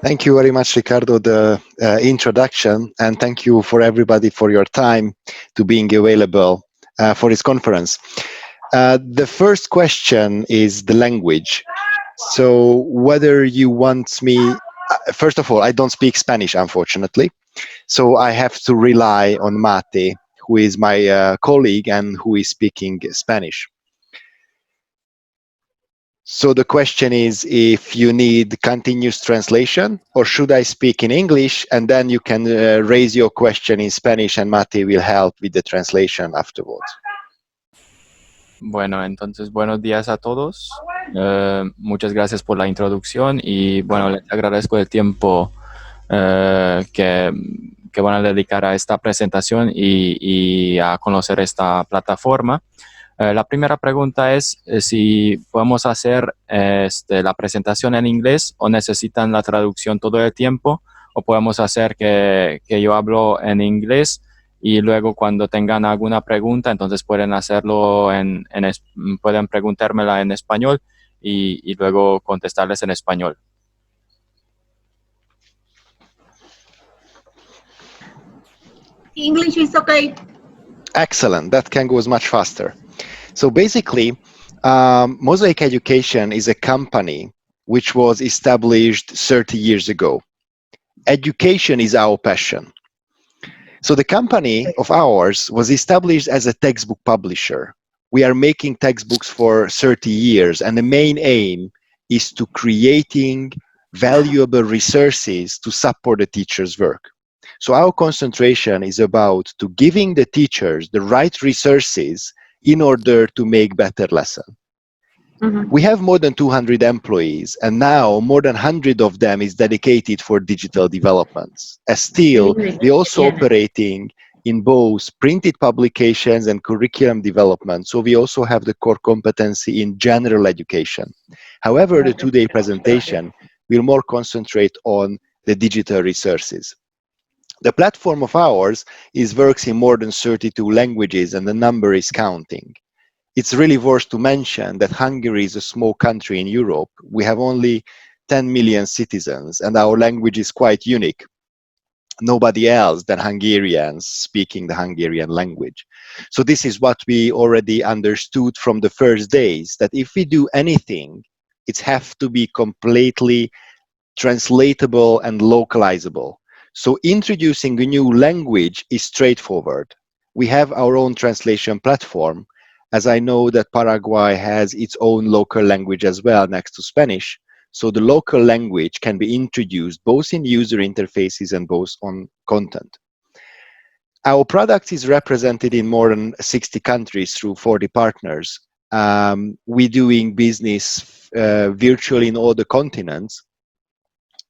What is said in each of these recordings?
Thank you very much, Ricardo, the introduction, and thank you for everybody for your time to being available for this conference. The first question is the language. So whether you want me, first of all, I don't speak Spanish, unfortunately. So I have to rely on Mate, who is my colleague and who is speaking Spanish. So the question is if you need continuous translation, or should I speak in English, and then you can raise your question in Spanish and Mate will help with the translation afterwards. Bueno, entonces buenos días a todos. Muchas gracias por la introducción y bueno, les agradezco el tiempo que van a dedicar a esta presentación y a conocer esta plataforma. La primera pregunta es si podemos hacer la presentación en inglés o necesitan la traducción todo el tiempo, o podemos hacer que yo hablo en inglés y luego cuando tengan alguna pregunta, entonces pueden hacerlo pueden preguntármela en español y luego contestarles en español. English is okay. Excellent. That can go much faster. So basically, Mosaic Education is a company which was established 30 years ago. Education is our passion. So the company of ours was established as a textbook publisher. We are making textbooks for 30 years, and the main aim is to creating valuable resources to support the teacher's work. So our concentration is about to giving the teachers the right resources in order to make better lesson. Mm-hmm. We have more than 200 employees, and now more than 100 of them is dedicated for digital developments. As still, we also operating in both printed publications and curriculum development, so we also have the core competency in general education. However, the two-day presentation will more concentrate on the digital resources. The platform of ours works in more than 32 languages, and the number is counting. It's really worth to mention that Hungary is a small country in Europe. We have only 10 million citizens, and our language is quite unique. Nobody else than Hungarians speaking the Hungarian language. So this is what we already understood from the first days, that if we do anything, it has to be completely translatable and localizable. So introducing a new language is straightforward. We have our own translation platform, as I know that Paraguay has its own local language as well next to Spanish. So the local language can be introduced both in user interfaces and both on content. Our product is represented in more than 60 countries through 40 partners. We're doing business virtually in all the continents,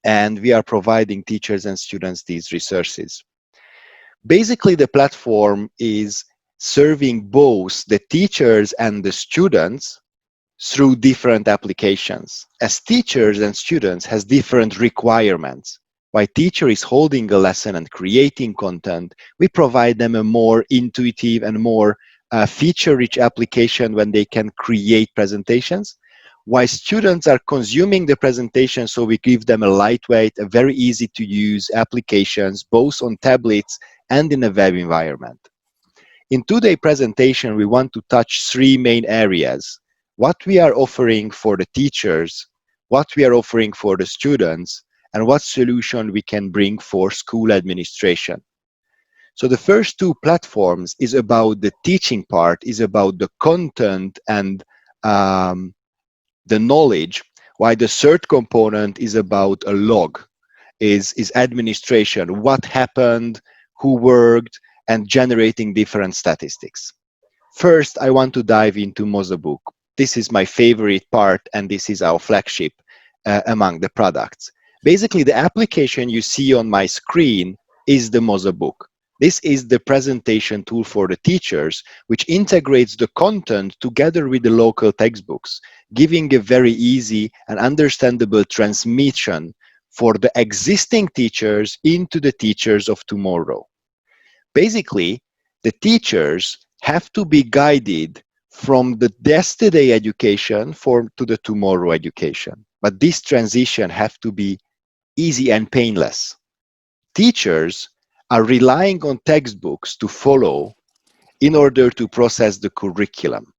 and we are providing teachers and students these resources. Basically, the platform is serving both the teachers and the students through different applications. As teachers and students has different requirements. While teacher is holding a lesson and creating content, we provide them a more intuitive and more feature-rich application when they can create presentations. While students are consuming the presentation, so we give them a lightweight, a very easy to use applications, both on tablets and in a web environment. In today's presentation, we want to touch three main areas: what we are offering for the teachers, what we are offering for the students, and what solution we can bring for school administration. So the first two platforms is about the teaching part, is about the content and the knowledge, while the third component is about a log, is administration, what happened, who worked, and generating different statistics. First, I want to dive into Mozabook. This is my favorite part, and this is our flagship among the products. Basically, the application you see on my screen is the Mozabook. This is the presentation tool for the teachers, which integrates the content together with the local textbooks, giving a very easy and understandable transmission for the existing teachers into the teachers of tomorrow. Basically, the teachers have to be guided from the yesterday education to the tomorrow education. But this transition has to be easy and painless. Teachers are relying on textbooks to follow in order to process the curriculum.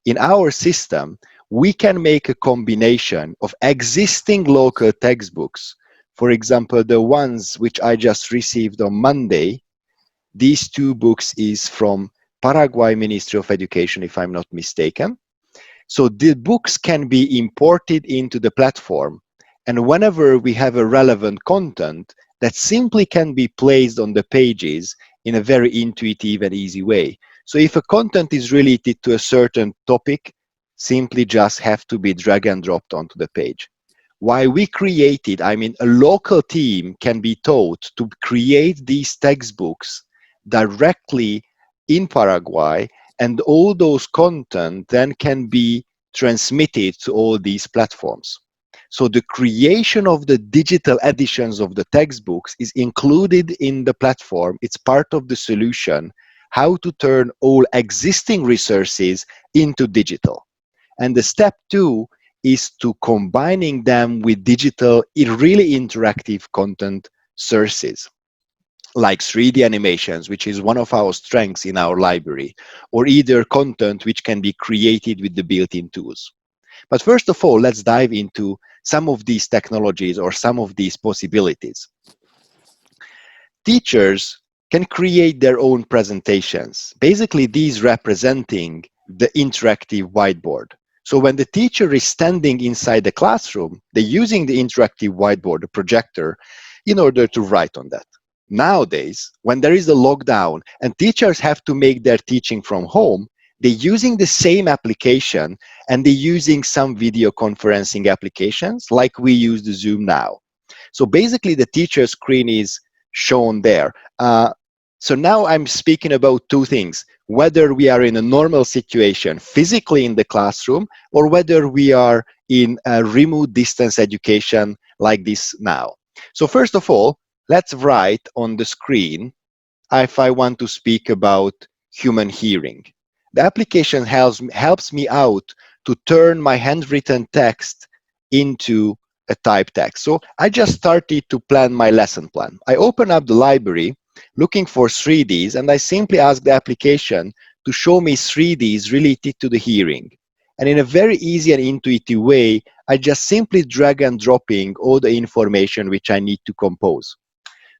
In our system, we can make a combination of existing local textbooks. For example, the ones which I just received on Monday, these two books is from Paraguay Ministry of Education, if I'm not mistaken. So the books can be imported into the platform, and whenever we have a relevant content, that simply can be placed on the pages in a very intuitive and easy way. So if a content is related to a certain topic, simply just have to be drag and dropped onto the page. Why we created, I mean, a local team can be taught to create these textbooks directly in Paraguay, and all those content then can be transmitted to all these platforms. So the creation of the digital editions of the textbooks is included in the platform. It's part of the solution, how to turn all existing resources into digital. And the step two is to combining them with digital, really interactive content sources, like 3D animations, which is one of our strengths in our library, or either content which can be created with the built-in tools. But first of all, let's dive into some of these technologies or some of these possibilities. Teachers can create their own presentations, basically these representing the interactive whiteboard. So when the teacher is standing inside the classroom, they're using the interactive whiteboard, the projector, in order to write on that. Nowadays, when there is a lockdown and teachers have to make their teaching from home, they're using the same application and they're using some video conferencing applications like we use the Zoom now. So basically the teacher screen is shown there. So now I'm speaking about two things, whether we are in a normal situation physically in the classroom or whether we are in a remote distance education like this now. So first of all, let's write on the screen if I want to speak about human hearing. The application helps me out to turn my handwritten text into a typed text. So I just started to plan my lesson plan. I open up the library looking for 3Ds, and I simply ask the application to show me 3Ds related to the hearing. And in a very easy and intuitive way, I just simply drag and dropping all the information which I need to compose.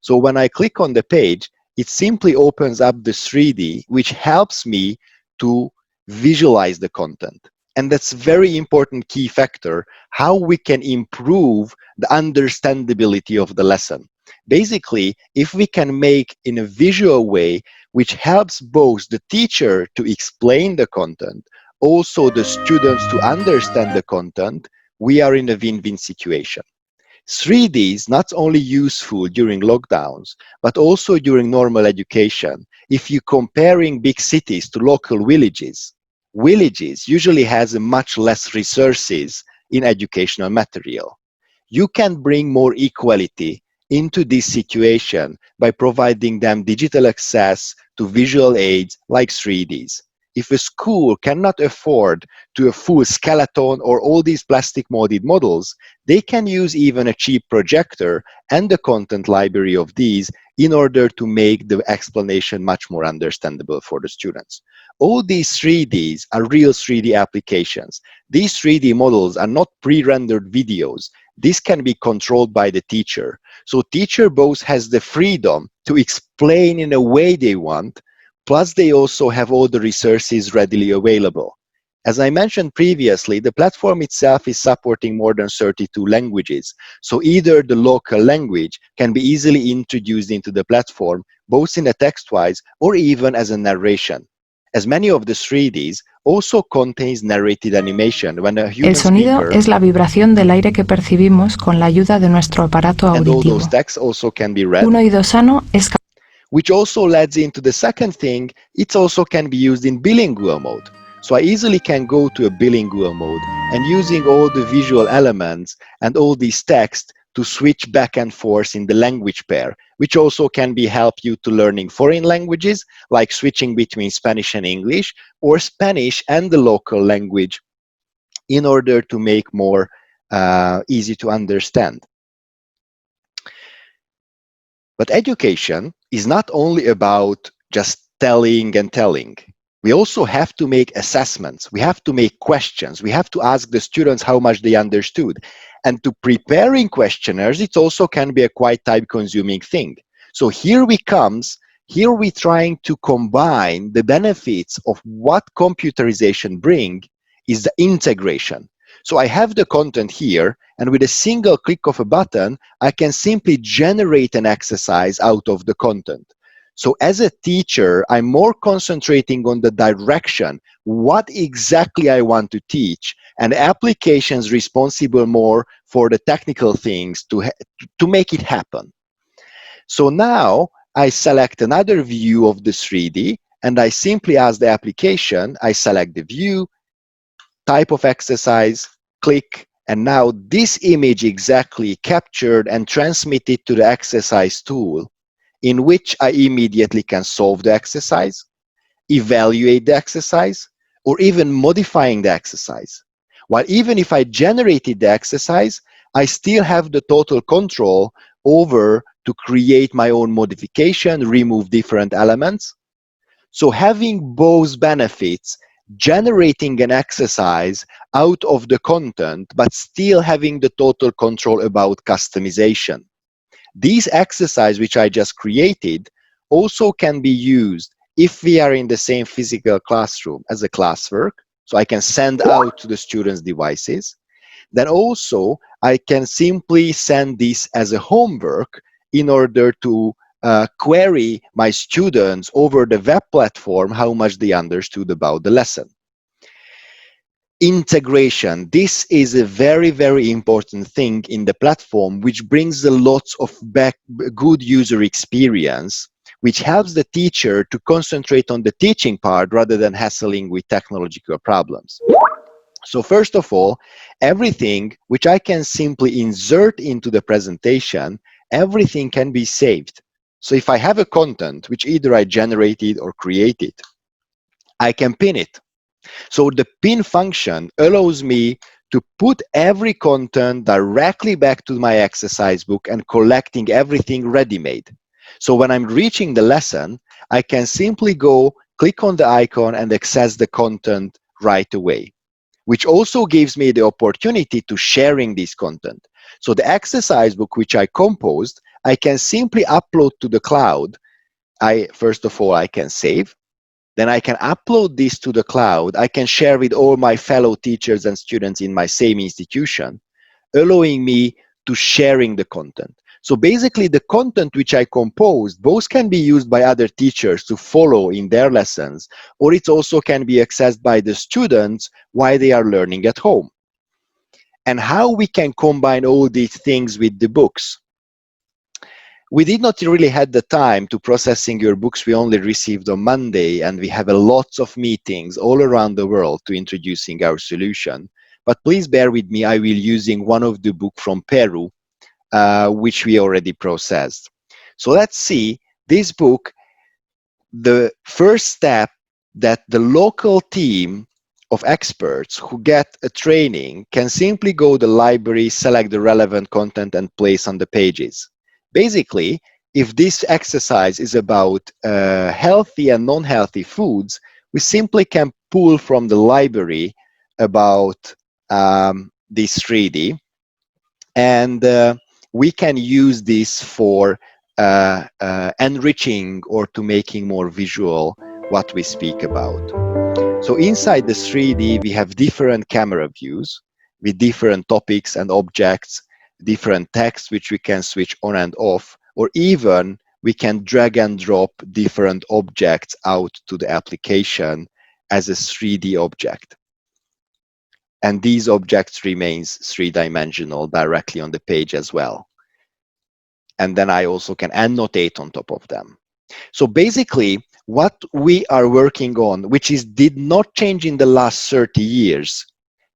So when I click on the page, it simply opens up the 3D, which helps me to visualize the content. And that's a very important key factor, how we can improve the understandability of the lesson. Basically, if we can make in a visual way, which helps both the teacher to explain the content, also the students to understand the content, we are in a win-win situation. 3D is not only useful during lockdowns, but also during normal education. If you're comparing big cities to local villages, villages usually has much less resources in educational material. You can bring more equality into this situation by providing them digital access to visual aids like 3Ds. If a school cannot afford to a full skeleton or all these plastic molded models, they can use even a cheap projector and the content library of these in order to make the explanation much more understandable for the students. All these 3Ds are real 3D applications. These 3D models are not pre-rendered videos. This can be controlled by the teacher. So teacher both has the freedom to explain in a way they want, plus they also have all the resources readily available. As I mentioned previously, the platform itself is supporting more than 32 languages. So either the local language can be easily introduced into the platform, both in a text-wise or even as a narration. As many of the 3Ds also contains narrated animation when a human El sonido speaker es la vibración del aire que percibimos con la ayuda de nuestro aparato and all auditivo. those texts also can be read. Un oído sano es Which also leads into the second thing, it also can be used in bilingual mode. So I easily can go to a bilingual mode and using all the visual elements and all these text to switch back and forth in the language pair, which also can be help you to learning foreign languages, like switching between Spanish and English, or Spanish and the local language in order to make more easy to understand. But education is not only about just telling and telling. We also have to make assessments. We have to make questions. We have to ask the students how much they understood. And to preparing questionnaires, it also can be a quite time-consuming thing. So here we trying to combine the benefits of what computerization bring is the integration. So I have the content here, and with a single click of a button, I can simply generate an exercise out of the content. So as a teacher, I'm more concentrating on the direction, what exactly I want to teach, and applications responsible more for the technical things to make it happen. So now I select another view of the 3D, and I simply ask the application, I select the view, type of exercise, click, and now this image exactly captured and transmitted to the exercise tool, in which I immediately can solve the exercise, evaluate the exercise, or even modifying the exercise. While even if I generated the exercise, I still have the total control over to create my own modification, remove different elements. So having both benefits, generating an exercise out of the content, but still having the total control about customization. These exercises which I just created also can be used if we are in the same physical classroom as a classwork. So I can send out to the students' devices. Then also I can simply send this as a homework in order to query my students over the web platform how much they understood about the lesson. Integration. This is a very, very important thing in the platform, which brings a lot of good user experience, which helps the teacher to concentrate on the teaching part rather than hassling with technological problems. So first of all, everything which I can simply insert into the presentation, everything can be saved. So if I have a content which either I generated or created, I can pin it. So the pin function allows me to put every content directly back to my exercise book and collecting everything ready-made. So when I'm reaching the lesson, I can simply go, click on the icon and access the content right away, which also gives me the opportunity to sharing this content. So the exercise book which I composed, I can simply upload to the cloud. First of all, I can save. Then I can upload this to the cloud. I can share with all my fellow teachers and students in my same institution, allowing me to sharing the content. So basically the content which I composed, both can be used by other teachers to follow in their lessons, or it also can be accessed by the students while they are learning at home. And how we can combine all these things with the books. We did not really had the time to processing your books. We only received on Monday, and we have a lots of meetings all around the world to introducing our solution. But please bear with me, I will using one of the book from Peru, which we already processed. So let's see this book. The first step that the local team of experts who get a training can simply go to the library, select the relevant content and place on the pages. Basically, if this exercise is about healthy and non-healthy foods, we simply can pull from the library about this 3D, and we can use this for enriching or to making more visual what we speak about. So inside the 3D, we have different camera views with different topics and objects, different text which we can switch on and off, or even we can drag and drop different objects out to the application as a 3D object. And these objects remains three-dimensional directly on the page as well. And then I also can annotate on top of them. So basically, what we are working on, which did not change in the last 30 years,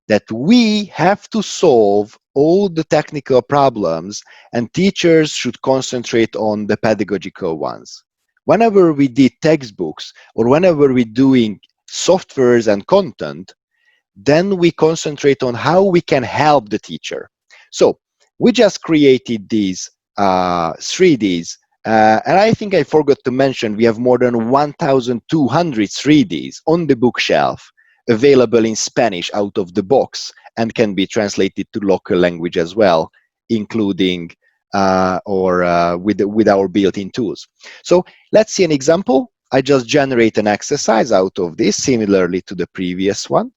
that we have to solve all the technical problems and teachers should concentrate on the pedagogical ones. Whenever we did textbooks or whenever we're doing softwares and content, then we concentrate on how we can help the teacher. So we just created these 3Ds And I think I forgot to mention, we have more than 1,200 3Ds on the bookshelf available in Spanish out of the box and can be translated to local language as well, including with our built-in tools. So let's see an example. I just generate an exercise out of this, similarly to the previous one.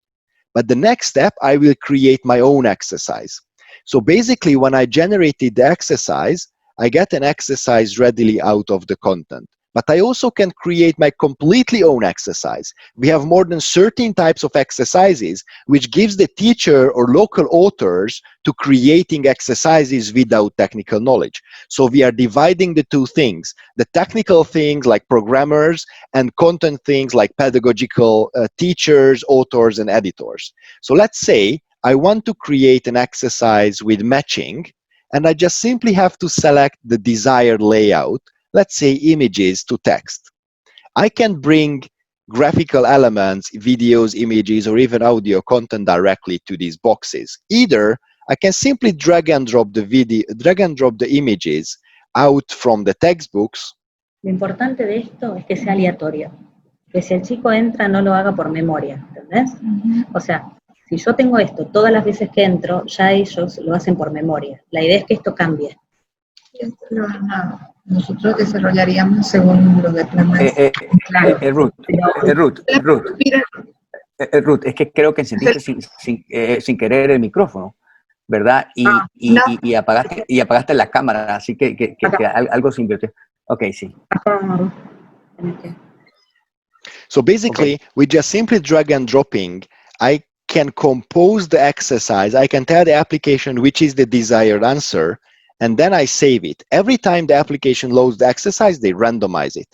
But the next step, I will create my own exercise. So basically, when I generated the exercise, I get an exercise readily out of the content. But I also can create my completely own exercise. We have more than 13 types of exercises, which gives the teacher or local authors to creating exercises without technical knowledge. So we are dividing the two things, the technical things like programmers and content things like pedagogical teachers, authors, and editors. So let's say I want to create an exercise with matching, and I just simply have to select the desired layout, let's say images to text. I can bring graphical elements, videos, images, or even audio content directly to these boxes. Either I can simply drag and drop the images out from the textbooks. Lo importante de esto es que sea aleatorio. Que si el chico entra no lo haga por memoria, ¿entendés? O sea, si yo tengo esto todas las veces que entro, ya ellos lo hacen por memoria. La idea es que esto cambie. Nosotros desarrollaríamos según lo de plan. Ruth, es que creo que encendiste sin querer el micrófono, ¿verdad? Y apagaste la cámara, así que algo se invirtió. Ok, sí. So basically, with just simply drag and dropping, I can compose the exercise. I can tell the application which is the desired answer, and then I save it. Every time the application loads the exercise, they randomize it.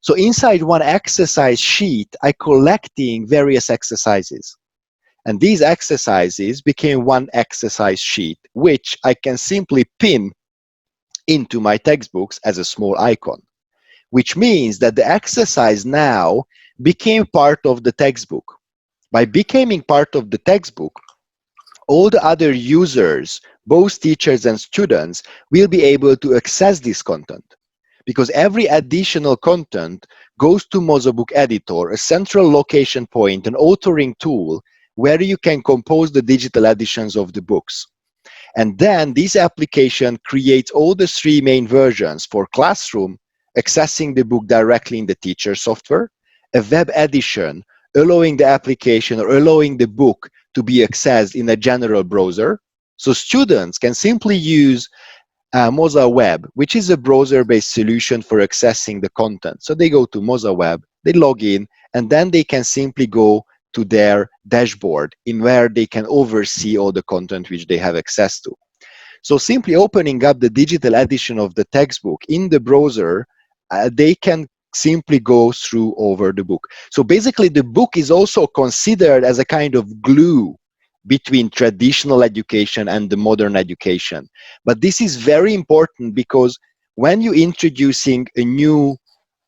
So inside one exercise sheet, I collecting various exercises. And these exercises became one exercise sheet, which I can simply pin into my textbooks as a small icon, which means that the exercise now became part of the textbook. By becoming part of the textbook, all the other users, both teachers and students, will be able to access this content, because every additional content goes to Mozobook Editor, a central location point, an authoring tool where you can compose the digital editions of the books. And then this application creates all the three main versions: for classroom, accessing the book directly in the teacher software; a web edition, allowing the application or allowing the book to be accessed in a general browser. So students can simply use Moza Web, which is a browser-based solution for accessing the content. So they go to Moza Web, they log in, and then they can simply go to their dashboard in where they can oversee all the content which they have access to. So simply opening up the digital edition of the textbook in the browser, they can simply go through over the book. So basically the book is also considered as a kind of glue between traditional education and the modern education. But this is very important, because when you're introducing a new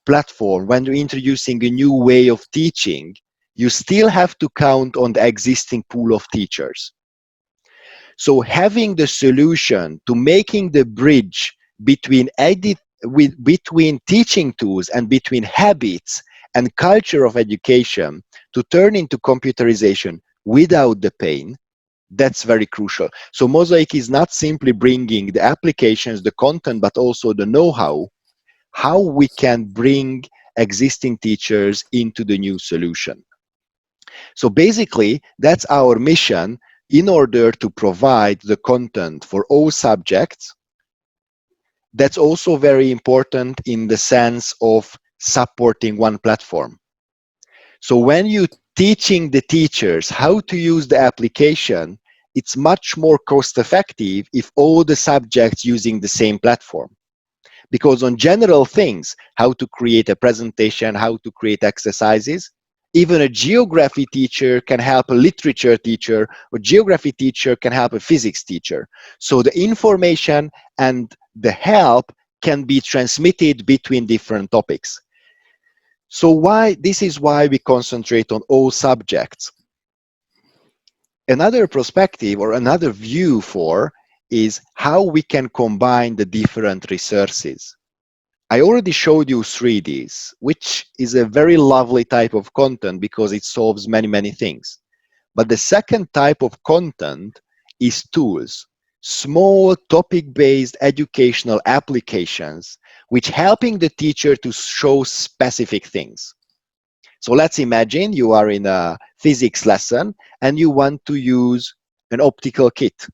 platform, when you're introducing a new way of teaching, you still have to count on the existing pool of teachers. So having the solution to making the bridge between between teaching tools and between habits and culture of education to turn into computerization without the pain, that's very crucial. So Mosaic is not simply bringing the applications, the content, but also the know-how, how we can bring existing teachers into the new solution. So basically, that's our mission in order to provide the content for all subjects. That's also very important in the sense of supporting one platform. So when you're teaching the teachers how to use the application, it's much more cost effective if all the subjects using the same platform. Because on general things, how to create a presentation, how to create exercises, even a geography teacher can help a literature teacher, or geography teacher can help a physics teacher. So the information and the help can be transmitted between different topics. So this is why we concentrate on all subjects. Another perspective or another view is how we can combine the different resources. I already showed you 3Ds, which is a very lovely type of content because it solves many, many things. But the second type of content is tools, small topic-based educational applications, which helping the teacher to show specific things. So let's imagine you are in a physics lesson and you want to use an optical kit.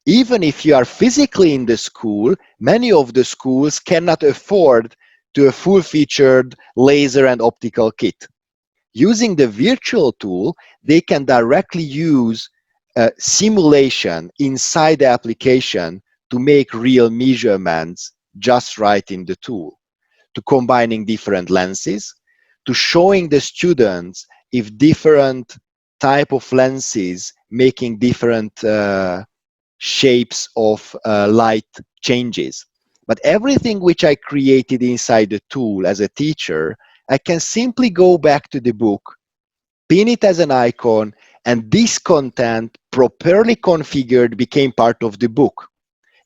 Even if you are physically in the school, many of the schools cannot afford to a full-featured laser and optical kit. Using the virtual tool, they can directly use simulation inside the application to make real measurements just right in the tool, to combining different lenses, to showing the students if different type of lenses making different shapes of light changes. But everything which I created inside the tool as a teacher, I can simply go back to the book, pin it as an icon, and this content properly configured became part of the book.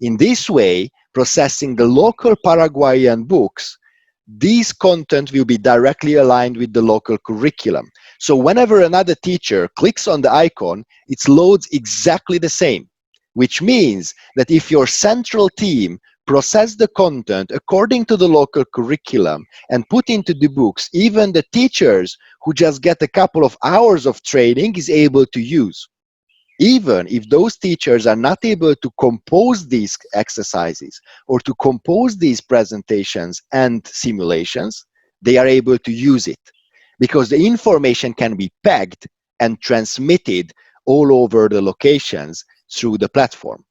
In this way, processing the local Paraguayan books, this content will be directly aligned with the local curriculum. So whenever another teacher clicks on the icon, it loads exactly the same, which means that if your central team process the content according to the local curriculum and put into the books, even the teachers who just get a couple of hours of training is able to use. Even if those teachers are not able to compose these exercises or to compose these presentations and simulations, they are able to use it because the information can be pegged and transmitted all over the locations through the platform.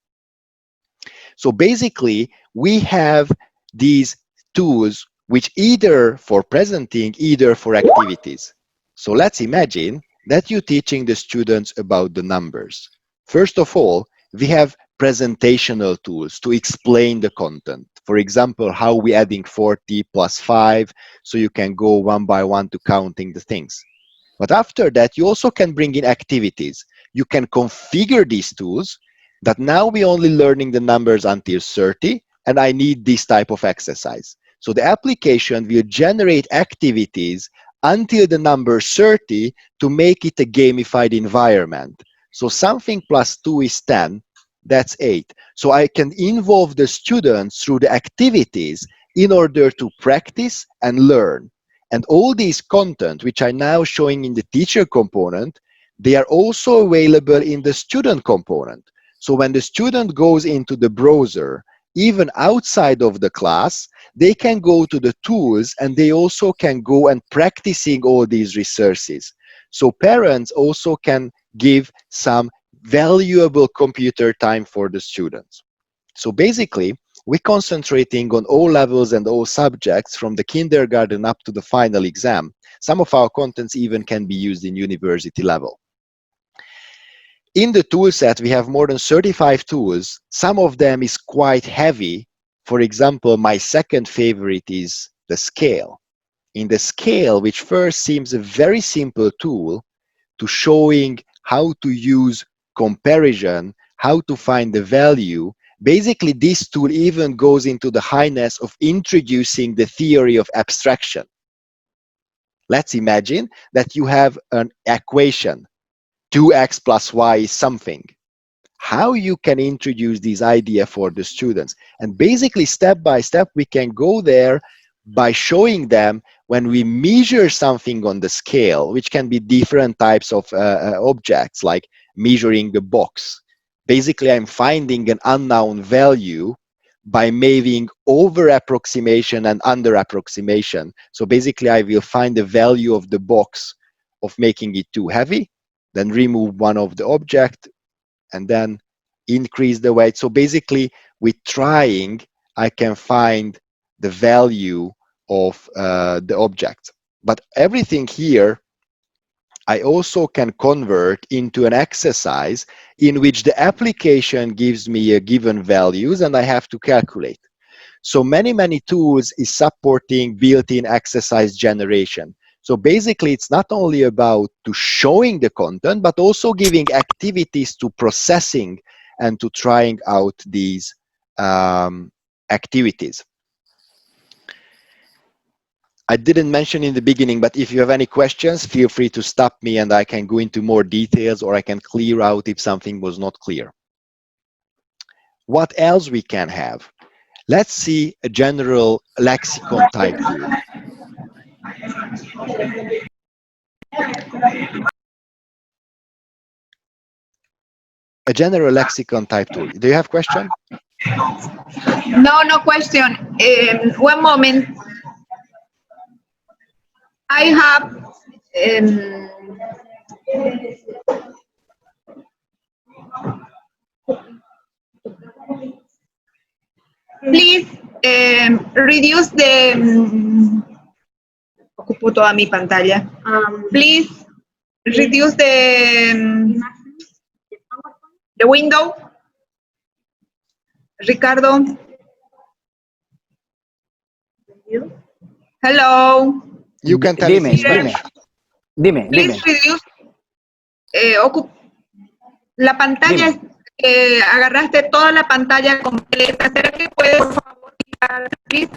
So basically, we have these tools which either for presenting, either for activities. So let's imagine that you're teaching the students about the numbers. First of all, we have presentational tools to explain the content. For example, how we adding 40 plus 5, so you can go one by one to counting the things. But after that, you also can bring in activities. You can configure these tools that now we're only learning the numbers until 30, and I need this type of exercise. So the application will generate activities until the number 30 to make it a gamified environment. So something plus 2 is 10, that's 8. So I can involve the students through the activities in order to practice and learn. And all these content, which I'm now showing in the teacher component, they are also available in the student component. So when the student goes into the browser, even outside of the class, they can go to the tools and they also can go and practicing all these resources. So parents also can give some valuable computer time for the students. So basically, we're concentrating on all levels and all subjects from the kindergarten up to the final exam. Some of our contents even can be used in university level. In the tool set, we have more than 35 tools. Some of them is quite heavy. For example, my second favorite is the scale. In the scale, which first seems a very simple tool to showing how to use comparison, how to find the value, basically this tool even goes into the highness of introducing the theory of abstraction. Let's imagine that you have an equation. 2x plus y is something. How you can introduce this idea for the students. And basically, step by step, we can go there by showing them when we measure something on the scale, which can be different types of objects, like measuring the box. Basically, I'm finding an unknown value by making over approximation and under approximation. So basically, I will find the value of the box of making it too heavy, then remove one of the object, and then increase the weight. So basically, with trying, I can find the value of the object. But everything here, I also can convert into an exercise in which the application gives me a given values and I have to calculate. So many tools is supporting built-in exercise generation. So basically, it's not only about to showing the content, but also giving activities to processing and to trying out these activities. I didn't mention in the beginning, but if you have any questions, feel free to stop me and I can go into more details, or I can clear out if something was not clear. What else we can have? Let's see a general lexicon type tool. A general lexicon type tool. Do you have question? No question. One moment. I have please reduce the ocupo toda mi pantalla. Please reduce the window. Ricardo. Hello. You can tell me in Spanish. Dime. Please reduce. La pantalla, agarraste toda la pantalla completa. ¿Será que puedes, por favor, please,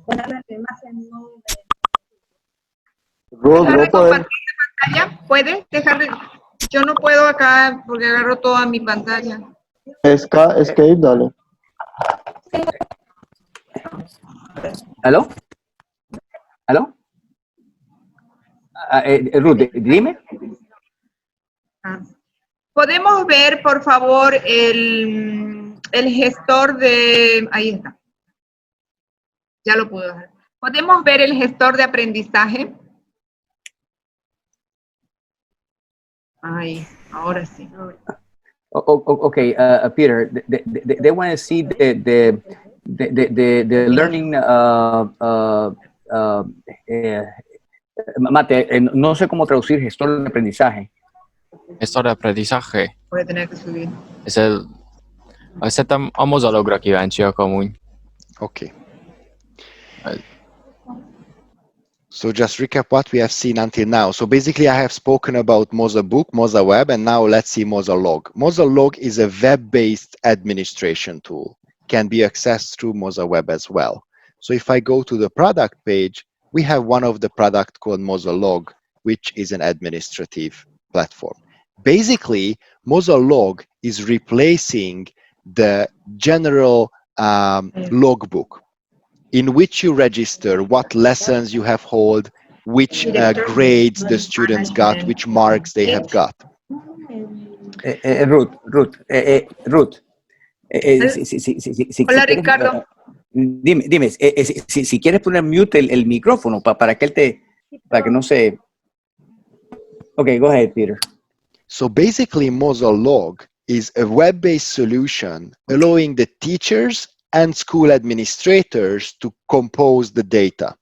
dejar de compartir la pantalla? ¿Puedes dejar de? Yo no puedo acá porque agarro toda mi pantalla. Escape, dale. ¿Aló? Ruth, dime. ¿Podemos ver, por favor, el gestor de... Ahí está. Ya lo puedo ver. ¿Podemos ver el gestor de aprendizaje? Ahí, ahora sí. Okay, Peter, they want to see the learning Mate, no sé cómo traducir gestor de aprendizaje. Gestor de aprendizaje. Voy a tener que subir. Szerintem a mozalogra kíváncsiak amúgy. Okay. So just recap what we have seen until now. So basically I have spoken about Mozabook, Mozaweb, and now let's see Mozalog. Mozalog is a web-based administration tool. Can be accessed through Mozaweb as well. So if I go to the product page, we have one of the product called Mozalog, which is an administrative platform. Basically, Mozalog is replacing the general logbook, in which you register what lessons you have held, which grades the students got, which marks they have got. Ruth. Hola, Ricardo. Dime, si quieres poner mute el micrófono para que no se... Okay, go ahead, Peter. So basically, Mozalog is a web-based solution allowing the teachers and school administrators to compose the data.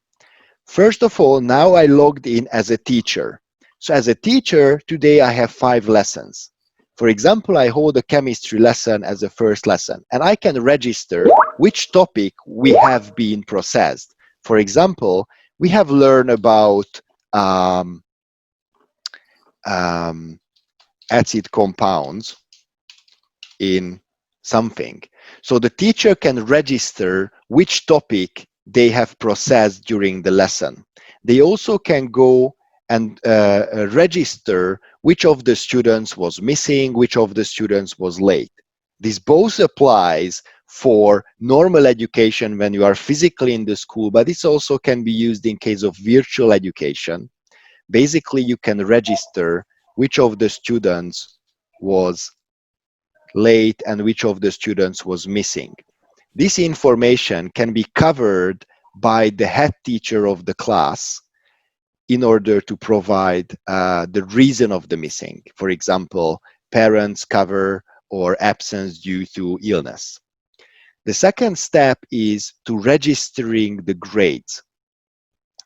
First of all, now I logged in as a teacher. So as a teacher, today I have 5 lessons. For example, I hold a chemistry lesson as a first lesson, and I can register which topic we have been processed. For example, we have learned about acid compounds in something. So the teacher can register which topic they have processed during the lesson. They also can go and register which of the students was missing, which of the students was late. This both applies for normal education when you are physically in the school, but this also can be used in case of virtual education. Basically, you can register which of the students was late and which of the students was missing. This information can be covered by the head teacher of the class in order to provide the reason of the missing. For example, parents cover or absence due to illness. The second step is to registering the grades.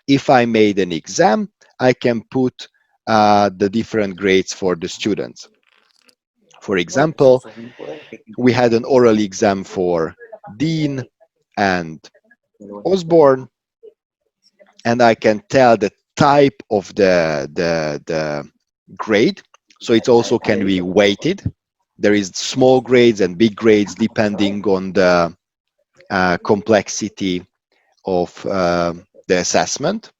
If I made an exam, I can put the different grades for the students. For example, we had an oral exam for Dean and Osborne, and I can tell the type of the grade. So it also can be weighted. There is small grades and big grades depending on the complexity of the assessment,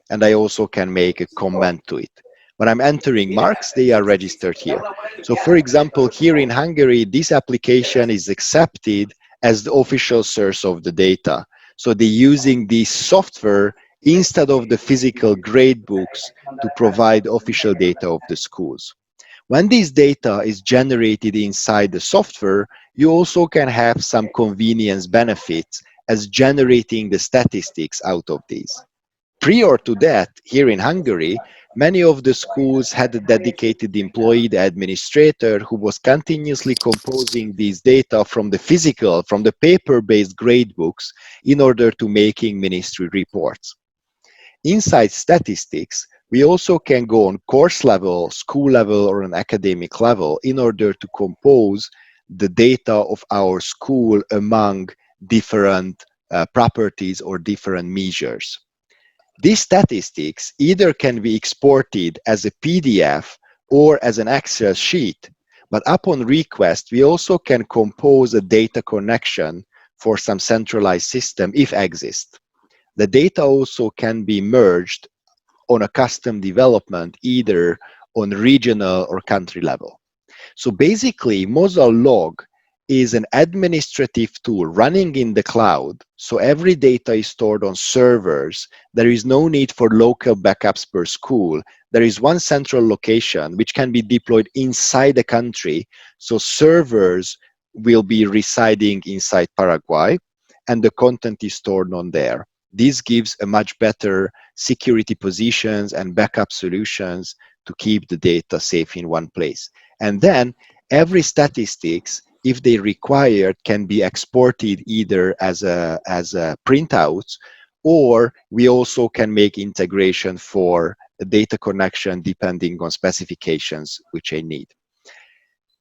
and I also can make a comment to it. When I'm entering marks, they are registered here. So for example, here in Hungary, this application is accepted as the official source of the data. So they're using this software instead of the physical grade books to provide official data of the schools. When this data is generated inside the software, you also can have some convenience benefits as generating the statistics out of these. Prior to that, here in Hungary, many of the schools had a dedicated employee, the administrator, who was continuously composing these data from the paper-based grade books in order to making ministry reports. Inside statistics, we also can go on course level, school level, or an academic level in order to compose the data of our school among different properties or different measures. These statistics either can be exported as a PDF or as an Excel sheet, but upon request, we also can compose a data connection for some centralized system if exists. The data also can be merged on a custom development either on regional or country level. So basically, Mozal is an administrative tool running in the cloud. So every data is stored on servers. There is no need for local backups per school. There is one central location which can be deployed inside the country. So servers will be residing inside Paraguay and the content is stored on there. This gives a much better security positions and backup solutions to keep the data safe in one place. And then every statistics, if they required, can be exported either as a printouts, or we also can make integration for a data connection depending on specifications which I need.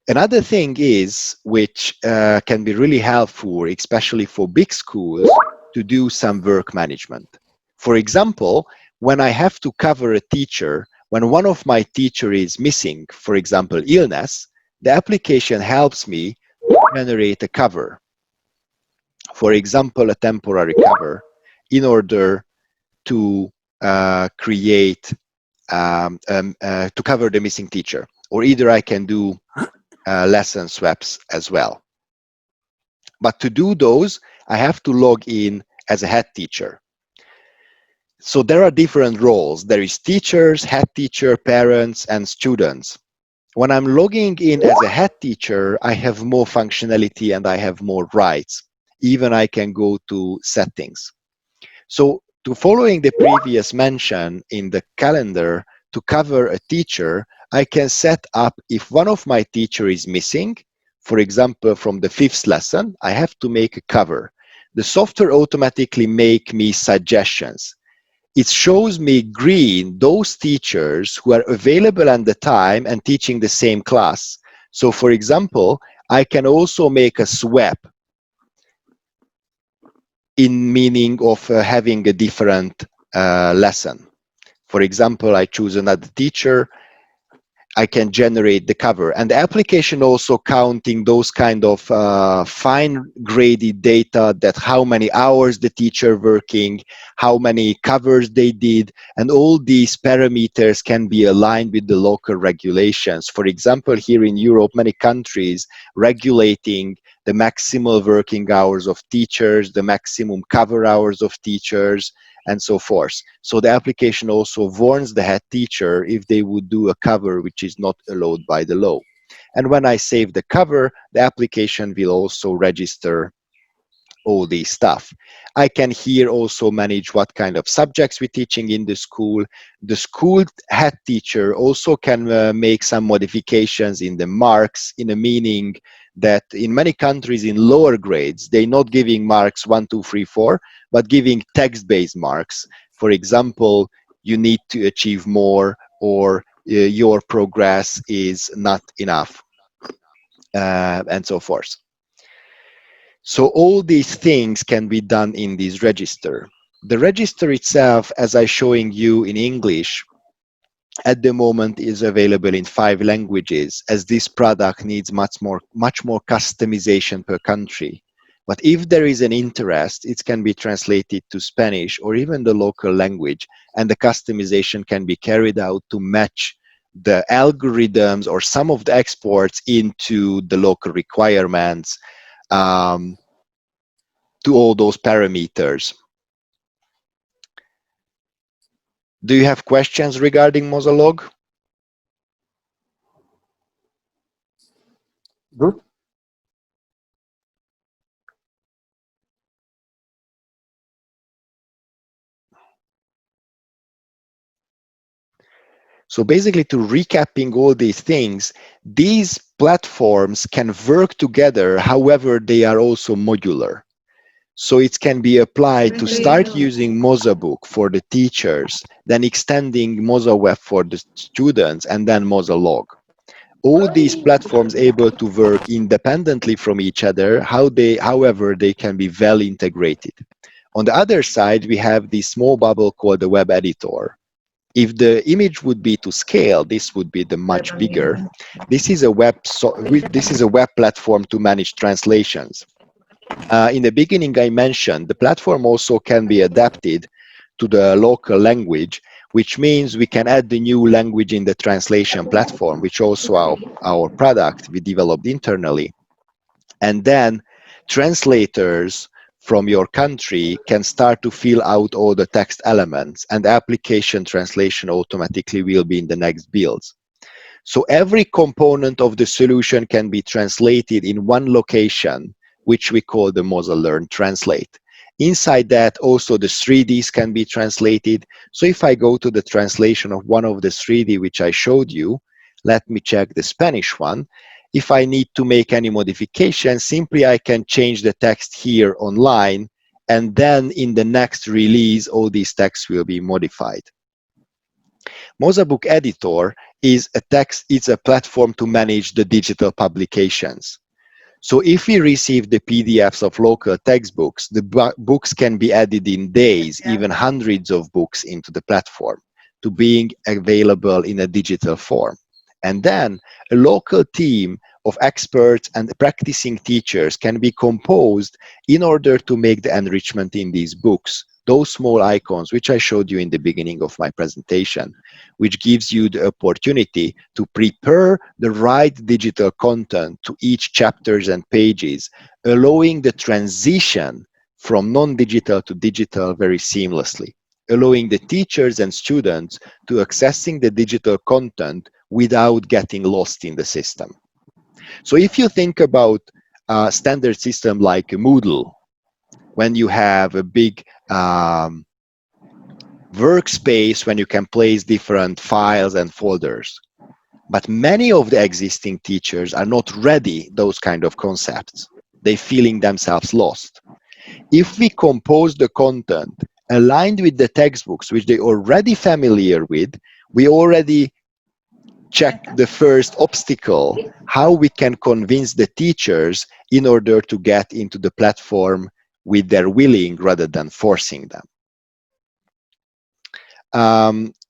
Another thing is, which can be really helpful, especially for big schools, to do some work management. For example, when I have to cover a teacher, when one of my teachers is missing, for example, illness, the application helps me generate a cover. For example, a temporary cover in order to create, to cover the missing teacher. Or either I can do lesson swaps as well. But to do those, I have to log in as a head teacher. So there are different roles. There is teachers, head teacher, parents, and students. When I'm logging in as a head teacher, I have more functionality and I have more rights. Even I can go to settings. So to following the previous mention in the calendar, to cover a teacher, I can set up if one of my teacher is missing, for example, from the 5th lesson, I have to make a cover. The software automatically make me suggestions. It shows me green those teachers who are available at the time and teaching the same class. So for example, I can also make a swap in meaning of having a different lesson. For example, I choose another teacher, I can generate the cover, and the application also counting those kind of fine graded data, that how many hours the teacher working, how many covers they did, and all these parameters can be aligned with the local regulations. For example, here in Europe, many countries regulating the maximal working hours of teachers, the maximum cover hours of teachers, and so forth. So the application also warns the head teacher if they would do a cover which is not allowed by the law. And when I save the cover, the application will also register all these stuff. I can here also manage what kind of subjects we're teaching in the school. The school head teacher also can make some modifications in the marks, in a meaning that in many countries in lower grades, they're not giving marks 1, 2, 3, 4, but giving text-based marks. For example, you need to achieve more, or your progress is not enough, and so forth. So all these things can be done in this register. The register itself, as I'm showing you in English, at the moment is available in 5 languages, as this product needs much more customization per country. But if there is an interest, it can be translated to Spanish or even the local language, and the customization can be carried out to match the algorithms or some of the exports into the local requirements, to all those parameters. Do you have questions regarding Mozilog? Good. So basically, to recapping all these things, these platforms can work together, however, they are also modular. So it can be applied to start using Mozabook for the teachers, then extending Mozaweb for the students, and then Mozilog. All these platforms able to work independently from each other, however, they can be well integrated. On the other side, we have this small bubble called the web editor. If the image would be to scale, this would be the much bigger. This is a web platform to manage translations. In the beginning, I mentioned the platform also can be adapted to the local language, which means we can add the new language in the translation platform, which also our product we developed internally. And then translators from your country can start to fill out all the text elements, and application translation automatically will be in the next builds. So every component of the solution can be translated in one location, which we call the Mozilla Learn Translate. Inside that, also the 3Ds can be translated. So if I go to the translation of one of the 3D which I showed you, let me check the Spanish one. If I need to make any modification, simply I can change the text here online, and then in the next release, all these texts will be modified. Mozabook Editor is a platform to manage the digital publications. So if we receive the PDFs of local textbooks, the books can be added in days, even hundreds of books into the platform, to being available in a digital form. And then a local team of experts and practicing teachers can be composed in order to make the enrichment in these books. Those small icons, which I showed you in the beginning of my presentation, which gives you the opportunity to prepare the right digital content to each chapters and pages, allowing the transition from non-digital to digital very seamlessly, allowing the teachers and students to accessing the digital content without getting lost in the system. So if you think about a standard system like Moodle, when you have a big workspace when you can place different files and folders, but many of the existing teachers are not ready those kind of concepts. They're feeling themselves lost. If we compose the content aligned with the textbooks, which they're already familiar with, we already check the first obstacle, how we can convince the teachers in order to get into the platform with their willing rather than forcing them.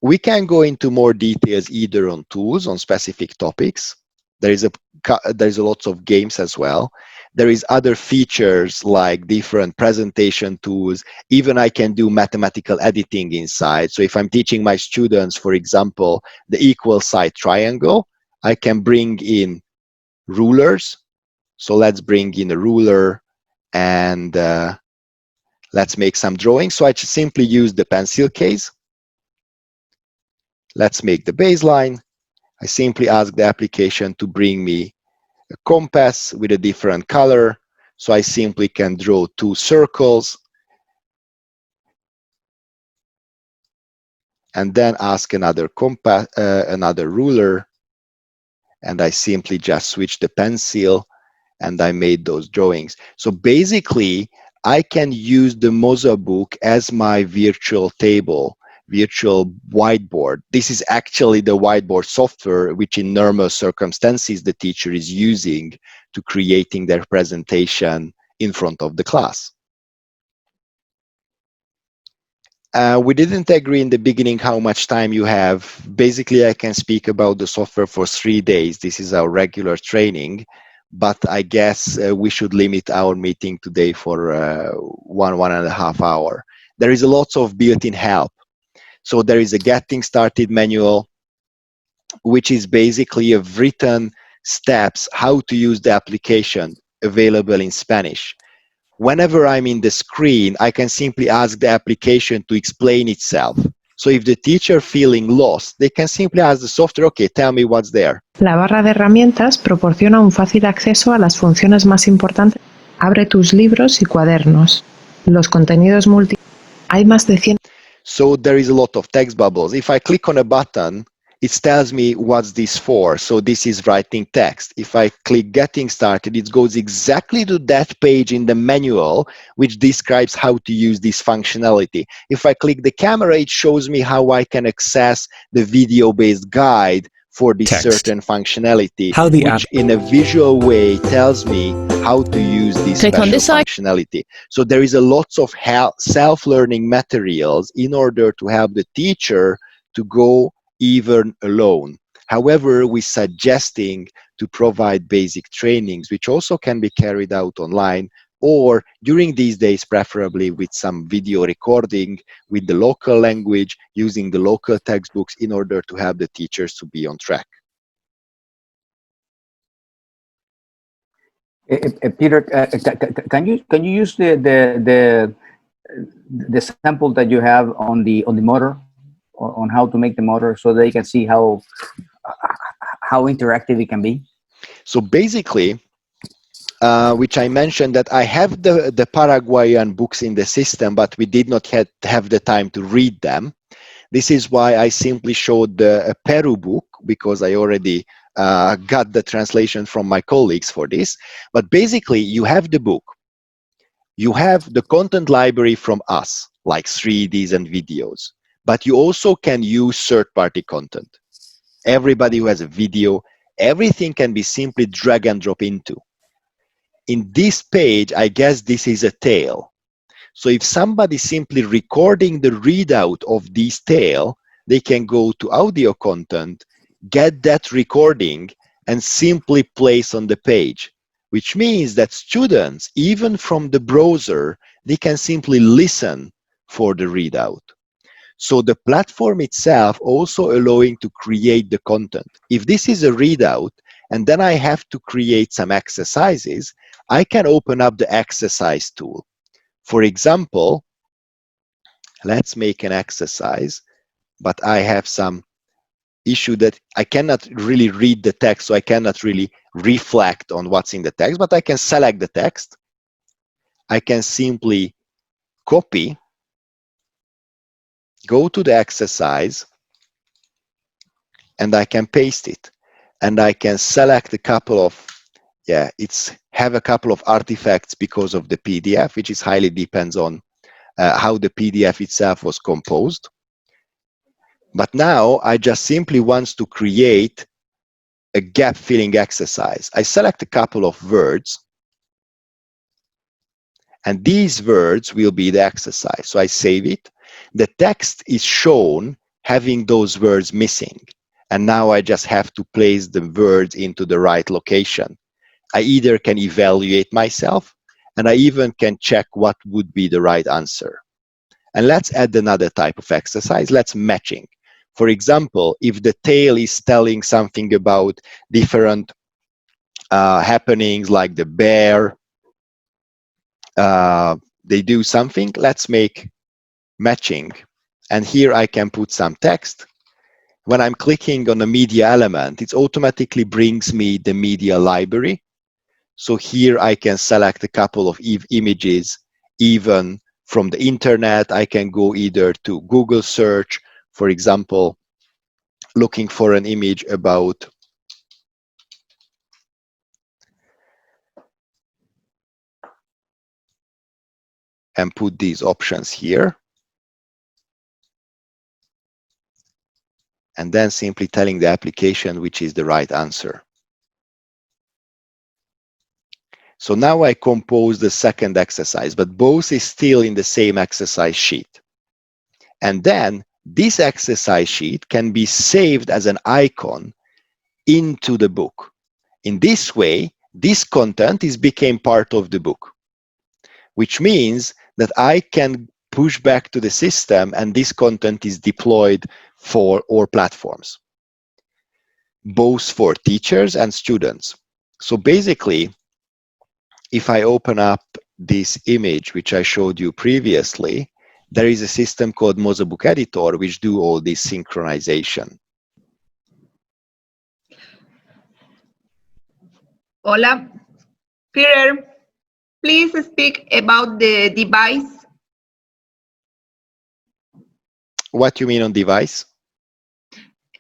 We can go into more details either on tools, on specific topics. There's a lots of games as well. There is other features like different presentation tools. Even I can do mathematical editing inside. So if I'm teaching my students, for example, the equal side triangle, I can bring in rulers. So let's bring in a ruler and let's make some drawings. So I just simply use the pencil case. Let's make the baseline. I simply ask the application to bring me a compass with a different color. So I simply can draw two circles and then ask another compass, another ruler, and I simply just switch the pencil and I made those drawings. So basically, I can use the Mozabook as my virtual table, virtual whiteboard. This is actually the whiteboard software which in normal circumstances the teacher is using to creating their presentation in front of the class. We didn't agree in the beginning how much time you have. Basically, I can speak about the software for 3 days. This is our regular training. but I guess we should limit our meeting today for 1.5 hours. There is a lot of built-in help. So there is a getting started manual, which is basically a written steps how to use the application available in Spanish. Whenever I'm in the screen, I can simply ask the application to explain itself. So if the teacher feeling lost, they can simply ask the software, okay, tell me what's there. La barra de herramientas proporciona un fácil acceso a las funciones más importantes. Abre tus libros y cuadernos. Los contenidos multi... Hay más de 100... So there is a lot of text bubbles. If I click on a button, it tells me what's this for. So this is writing text. If I click getting started, it goes exactly to that page in the manual, which describes how to use this functionality. If I click the camera, it shows me how I can access the video-based guide for this certain functionality, which in a visual way tells me how to use this special functionality. So there is a lots of self-learning materials in order to help the teacher to go even alone. However, we're suggesting to provide basic trainings, which also can be carried out online or during these days, preferably with some video recording with the local language, using the local textbooks in order to help the teachers to be on track. Peter, can you use the sample that you have on the motor, on how to make the motor, so they can see how interactive it can be? So basically, which I mentioned that I have the Paraguayan books in the system, but we did not have the time to read them. This is why I simply showed the Peru book, because I already got the translation from my colleagues for this. But basically, you have the book. You have the content library from us, like 3Ds and videos. But you also can use third-party content. Everybody who has a video, everything can be simply drag and drop into. In this page, I guess this is a tail. So if somebody simply recording the readout of this tail, they can go to audio content, get that recording, and simply place on the page, which means that students, even from the browser, they can simply listen for the readout. So the platform itself also allowing to create the content. If this is a readout, and then I have to create some exercises, I can open up the exercise tool. For example, let's make an exercise, but I have some issue that I cannot really read the text, so I cannot really reflect on what's in the text, but I can select the text. I can simply copy, go to the exercise, and I can paste it. And I can select a couple of, have a couple of artifacts because of the PDF, which is highly depends on how the PDF itself was composed. But now I just simply want to create a gap filling exercise. I select a couple of words, and these words will be the exercise. So I save it. The text is shown having those words missing. And now I just have to place the words into the right location. I either can evaluate myself, and I even can check what would be the right answer. And let's add another type of exercise. Let's matching. For example, if the tail is telling something about different happenings, like the bear, they do something, let's make matching. And here I can put some text. When I'm clicking on a media element, it automatically brings me the media library. So here I can select a couple of images, even from the internet. I can go either to Google search, for example, looking for an image about and put these options here. And then simply telling the application which is the right answer. So now I compose the second exercise, but both is still in the same exercise sheet. And then this exercise sheet can be saved as an icon into the book. In this way, this content became part of the book, which means that I can push back to the system and this content is deployed for all platforms, both for teachers and students. So basically, if I open up this image, which I showed you previously, there is a system called Mozo Book Editor, which do all this synchronization. Hola, Peter, please speak about the device. What you mean on device?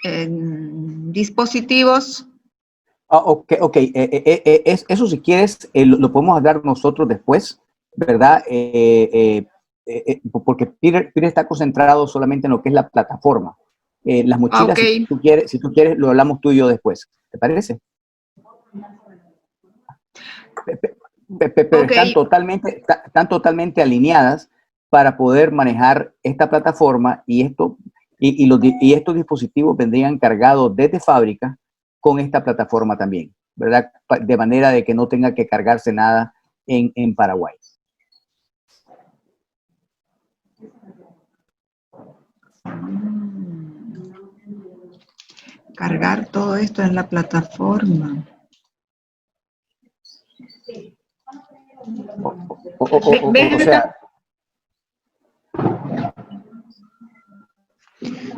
Dispositivos. Ok. Eso si quieres, lo podemos hablar nosotros después, ¿verdad? Porque Peter está concentrado solamente en lo que es la plataforma. Las mochilas, Okay. si tú quieres, lo hablamos tú y yo después. ¿Te parece? Pero Okay. están totalmente alineadas para poder manejar esta plataforma y estos dispositivos vendrían cargados desde fábrica con esta plataforma también, ¿verdad? De manera de que no tenga que cargarse nada en Paraguay. Cargar todo esto en la plataforma. O sea,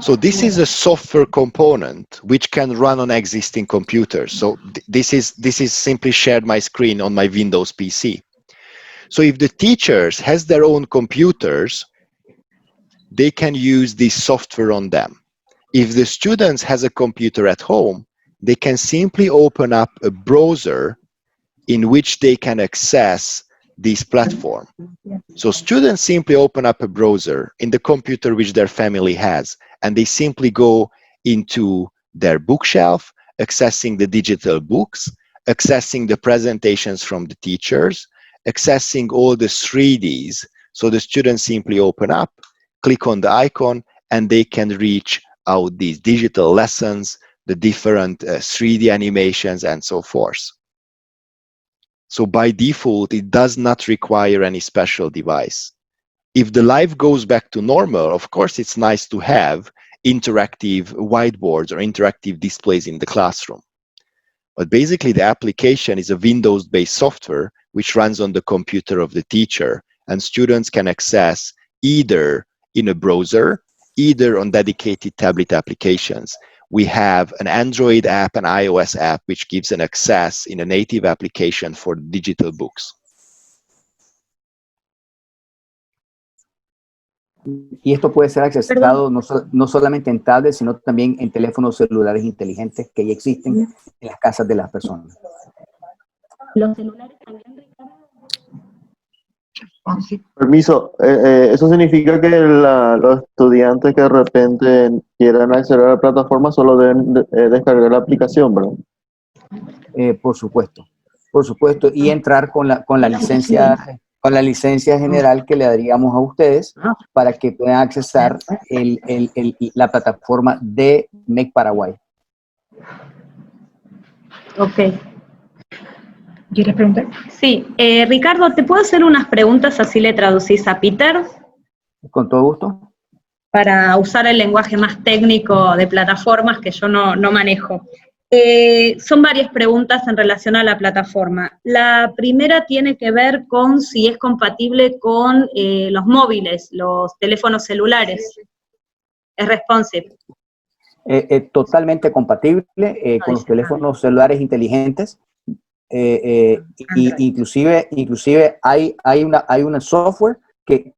so this is a software component which can run on existing computers. So this is simply shared my screen on my Windows PC. So if the teachers has their own computers, they can use this software on them. If the students has a computer at home, they can simply open up a browser in which they can access this platform. So students simply open up a browser in the computer which their family has, and they simply go into their bookshelf, accessing the digital books, accessing the presentations from the teachers, accessing all the 3Ds. So the students simply open up, click on the icon, and they can reach out these digital lessons, the different 3D animations, and so forth. So by default, it does not require any special device. If the life goes back to normal, of course, it's nice to have interactive whiteboards or interactive displays in the classroom. But basically, the application is a Windows-based software which runs on the computer of the teacher, and students can access either in a browser, either on dedicated tablet applications. We have an Android app, an iOS app, which gives an access in a native application for digital books. y esto puede ser accesado no solamente en tablets, sino también en teléfonos celulares inteligentes que ya existen en las casas de las personas. Los celulares también, Ricardo. Permiso, eso significa que los estudiantes que de repente quieran acceder a la plataforma solo deben descargar la aplicación, ¿verdad? Por supuesto, y entrar con la licencia general que le daríamos a ustedes para que puedan accesar la plataforma de Make Paraguay. Ok. ¿Quieres preguntar? Sí. Ricardo, ¿te puedo hacer unas preguntas así le traducís a Peter? Con todo gusto. Para usar el lenguaje más técnico de plataformas que yo no manejo. Son varias preguntas en relación a la plataforma. La primera tiene que ver con si es compatible con los móviles, los teléfonos celulares. Es responsive. Totalmente compatible con los teléfonos celulares inteligentes. Inclusive hay una software que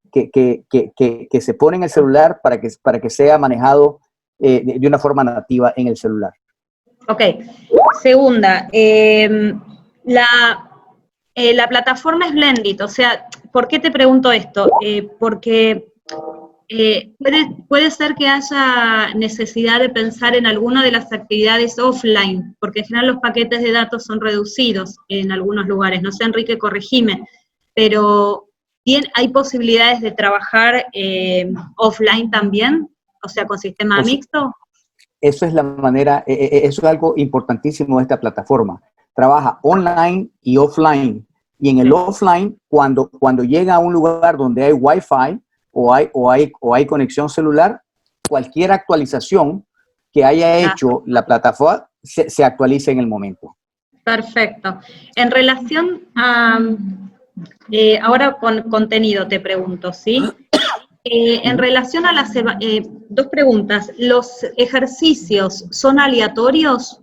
se pone en el celular para que sea manejado de una forma nativa en el celular. Ok. Segunda, la plataforma es blended, o sea, ¿por qué te pregunto esto? Porque puede ser que haya necesidad de pensar en alguna de las actividades offline, porque en general los paquetes de datos son reducidos en algunos lugares. No sé, Enrique, corregime, pero ¿hay posibilidades de trabajar offline también? O sea, con sistema mixto. Eso es la manera, eso es algo importantísimo de esta plataforma. trabaja online y offline. Y en el offline, cuando llega a un lugar donde hay Wi-Fi o hay conexión celular, cualquier actualización que haya hecho la plataforma se actualiza en el momento. Perfecto. En relación a, ahora con contenido te pregunto, ¿sí? En relación a las, dos preguntas, ¿los ejercicios son aleatorios?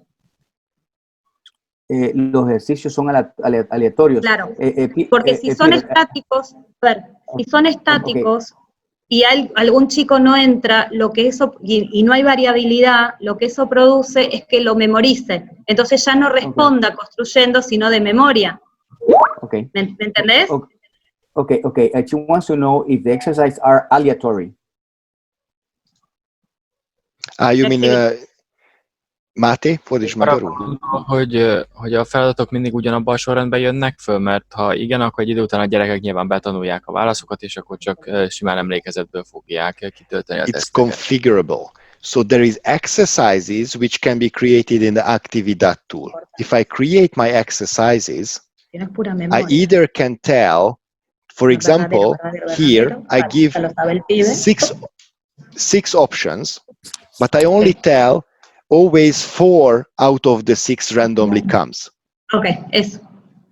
Los ejercicios son aleatorios. Claro, porque si son estáticos, si son estáticos y algún chico no entra, lo que eso, y no hay variabilidad, lo que eso produce es que lo memorice. Entonces ya no responda construyendo, sino de memoria. Okay. ¿Me entendés? Okay. She wants to know if the exercises are aleatory. You mean, Máté, fordíts magyarul. Hogy a feladatok mindig ugyanabban a sorrendben jönnek föl, mert ha igen, akkor egy idő után a gyerekek nyilván betanulják a válaszokat, és akkor csak simán emlékezetből fogják kitölteni a It's teszteket. configurable. So there is exercises which can be created in the Actividad tool. If I create my exercises, I either can tell, for example, here I give six options, but I only tell always 4 out of the 6 randomly comes. Okay, eso.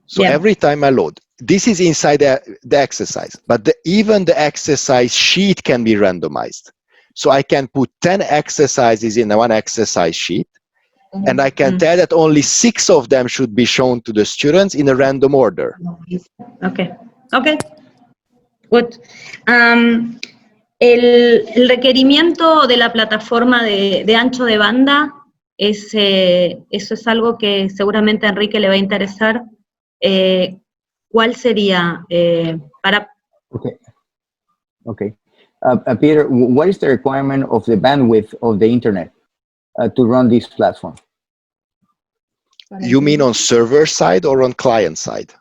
So every time I load, this is inside the exercise, but even the exercise sheet can be randomized. So I can put 10 exercises in one exercise sheet, and I can tell that only 6 of them should be shown to the students in a random order. Okay. Good. El requerimiento de la plataforma de ancho de banda, eso es algo que seguramente a Enrique le va a interesar. ¿Cuál sería para...? Okay. Peter, what is the requirement of the bandwidth of the internet to run this platform? You mean on server side or on client side?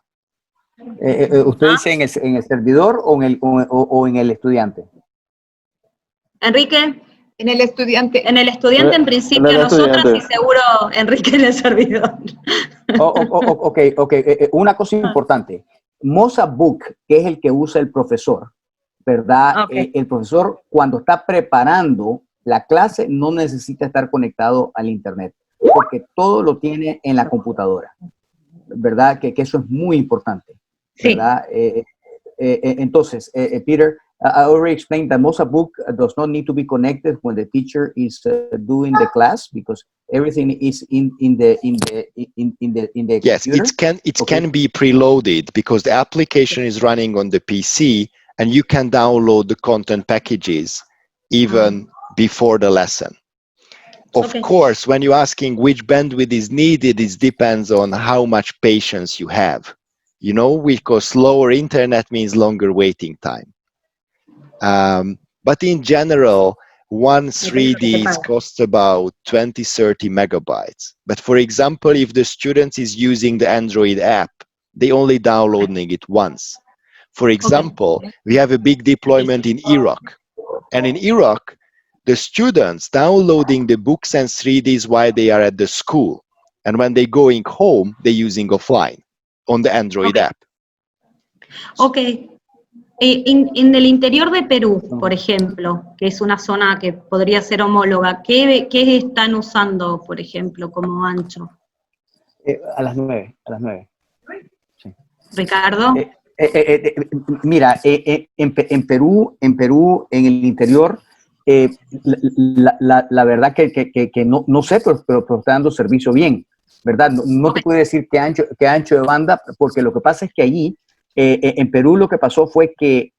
¿Usted dice en el servidor o en el estudiante? Enrique, En el estudiante. en el estudiante en principio nosotras y seguro Enrique en el servidor. Okay. Una cosa importante. Moza Book, que es el que usa el profesor, ¿verdad? El profesor cuando está preparando la clase no necesita estar conectado al internet, porque todo lo tiene en la computadora, ¿verdad? Que eso es muy importante, ¿verdad? Sí. Entonces, Peter, I already explained that Moza Book does not need to be connected when the teacher is doing the class because everything is in the yes, computer. It can be preloaded because the application is running on the PC and you can download the content packages even before the lesson. Of course, when you're asking which bandwidth is needed, it depends on how much patience you have. You know, because slower internet means longer waiting time. But in general, one 3D costs about 20-30 megabytes. But for example, if the student is using the Android app, they only downloading it once. For example, we have a big deployment in Iraq. And in Iraq, the students downloading the books and 3Ds while they are at the school. And when they're going home, they're using offline on the Android app. Okay. En el interior de Perú, por ejemplo, que es una zona que podría ser homóloga, ¿qué están usando, por ejemplo, como ancho? A las 9. Sí. Ricardo. Mira, en Perú, en el interior, la verdad que no sé, pero está dando servicio bien, ¿verdad? No te puedo decir qué ancho de banda, porque lo que pasa es que allí, en Perú lo que pasó fue que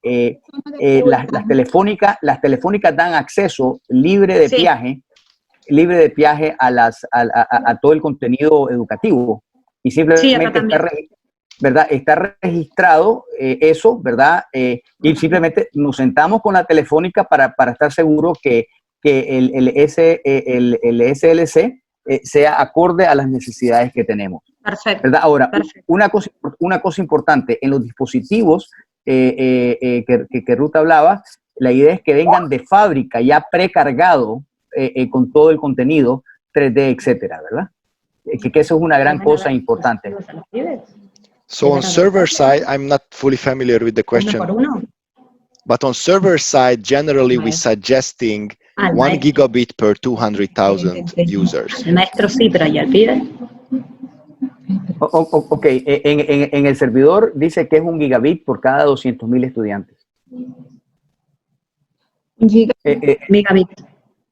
las telefónicas dan acceso libre de viaje a todo el contenido educativo y simplemente está registrado eso, ¿verdad? Y simplemente nos sentamos con la telefónica para estar seguros que el SLC sea acorde a las necesidades que tenemos. Perfecto. ¿Verdad? Ahora, una cosa importante, en los dispositivos que Ruth hablaba, la idea es que vengan de fábrica ya precargado con todo el contenido 3D, etcétera, ¿verdad? que eso es una gran ¿Van a cosa dar importante. dispositivos a los pibes? So on server side, I'm not fully familiar with the ¿Uno question, por uno? but on server side, generally we're suggesting Al 1 maestro. gigabit per 200,000 users. El maestro sí, pero ¿y al pibe? Ok, en el servidor dice que es 1 gigabit por cada 200.000 estudiantes. Giga, Megabit.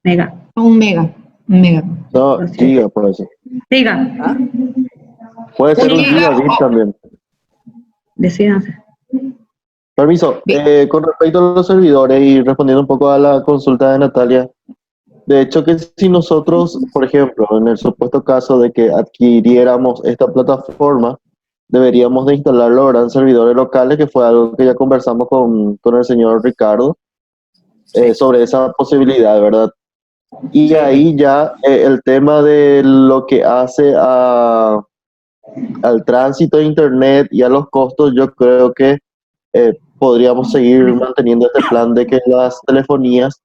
Mega. un mega. Un mega. No, giga, por eso. Giga. ¿Ah? Puede ser un Giga, gigabit también. Decídanse. Permiso, Bien. con respecto a los servidores y respondiendo un poco a la consulta de Natalia, de hecho que si nosotros, por ejemplo, en el supuesto caso de que adquiriéramos esta plataforma, deberíamos de instalarlo ahora en servidores locales, que fue algo que ya conversamos con el señor Ricardo, sobre esa posibilidad, ¿verdad? Y ahí ya el tema de lo que hace al tránsito de Internet y a los costos, yo creo que podríamos seguir manteniendo este plan de que las telefonías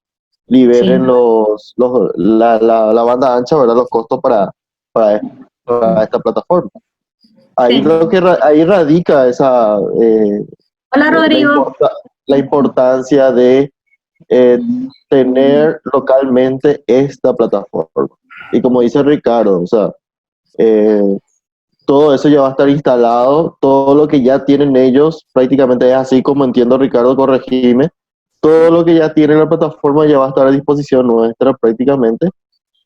liberen la banda ancha, ¿verdad? Los costos para esta plataforma. Ahí, Sí. ahí radica esa, Hola, Rodrigo. la importancia de tener localmente esta plataforma. Y como dice Ricardo, o sea, todo eso ya va a estar instalado, todo lo que ya tienen ellos, prácticamente es así como entiendo, Ricardo, corregime, todo lo que ya tiene la plataforma ya va a estar a disposición nuestra prácticamente.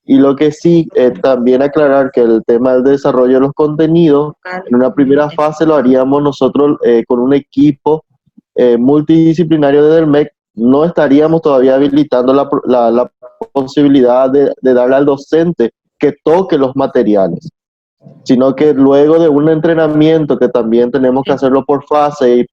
Y lo que sí, también aclarar que el tema del desarrollo de los contenidos, en una primera fase lo haríamos nosotros con un equipo multidisciplinario desde el MEC. No estaríamos todavía habilitando la posibilidad de darle al docente que toque los materiales, sino que luego de un entrenamiento que también tenemos que hacerlo por fase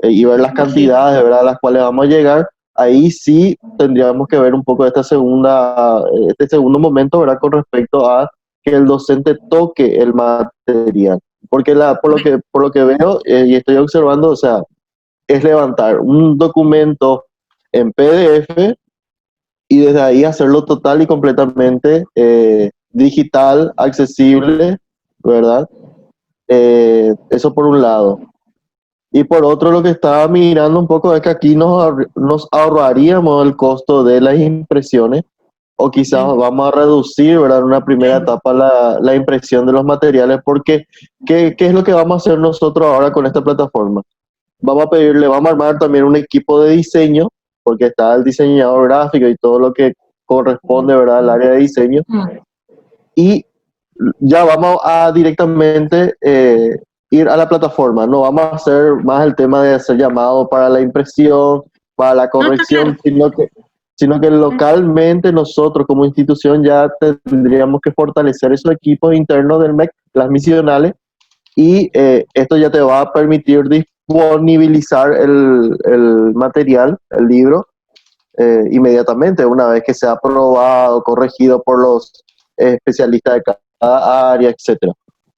y ver las cantidades, ¿verdad?, a las cuales vamos a llegar, ahí sí tendríamos que ver un poco este segundo momento, ¿verdad?, con respecto a que el docente toque el material. Porque por lo que veo y estoy observando, o sea, es levantar un documento en PDF y desde ahí hacerlo total y completamente digital, accesible, ¿verdad? Eso por un lado. Y por otro, lo que estaba mirando un poco es que aquí nos ahorraríamos el costo de las impresiones, o quizás vamos a reducir, ¿verdad?, en una primera etapa la impresión de los materiales, porque ¿qué es lo que vamos a hacer nosotros ahora con esta plataforma? Vamos a armar también un equipo de diseño, porque está el diseñador gráfico y todo lo que corresponde, ¿verdad?, al área de diseño. Y ya vamos a directamente ir a la plataforma. No vamos a hacer más el tema de hacer llamado para la impresión, para la corrección, sino que localmente nosotros como institución ya tendríamos que fortalecer esos equipos internos del MEC, las misionales, y esto ya te va a permitir disponibilizar el material, el libro, inmediatamente, una vez que sea aprobado, corregido por los especialistas de cada área, etcétera.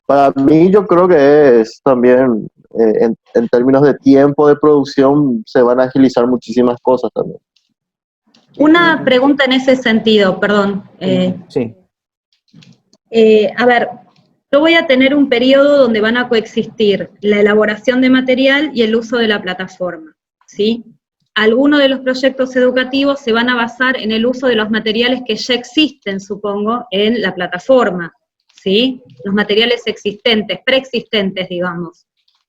Para mí, yo creo que es también, en términos de tiempo de producción, se van a agilizar muchísimas cosas también. Una pregunta en ese sentido, perdón. Sí. A ver, yo voy a tener un periodo donde van a coexistir la elaboración de material y el uso de la plataforma, ¿sí? Algunos de los proyectos educativos se van a basar en el uso de los materiales que ya existen, supongo, en la plataforma, ¿sí? Los materiales existentes, preexistentes, digamos.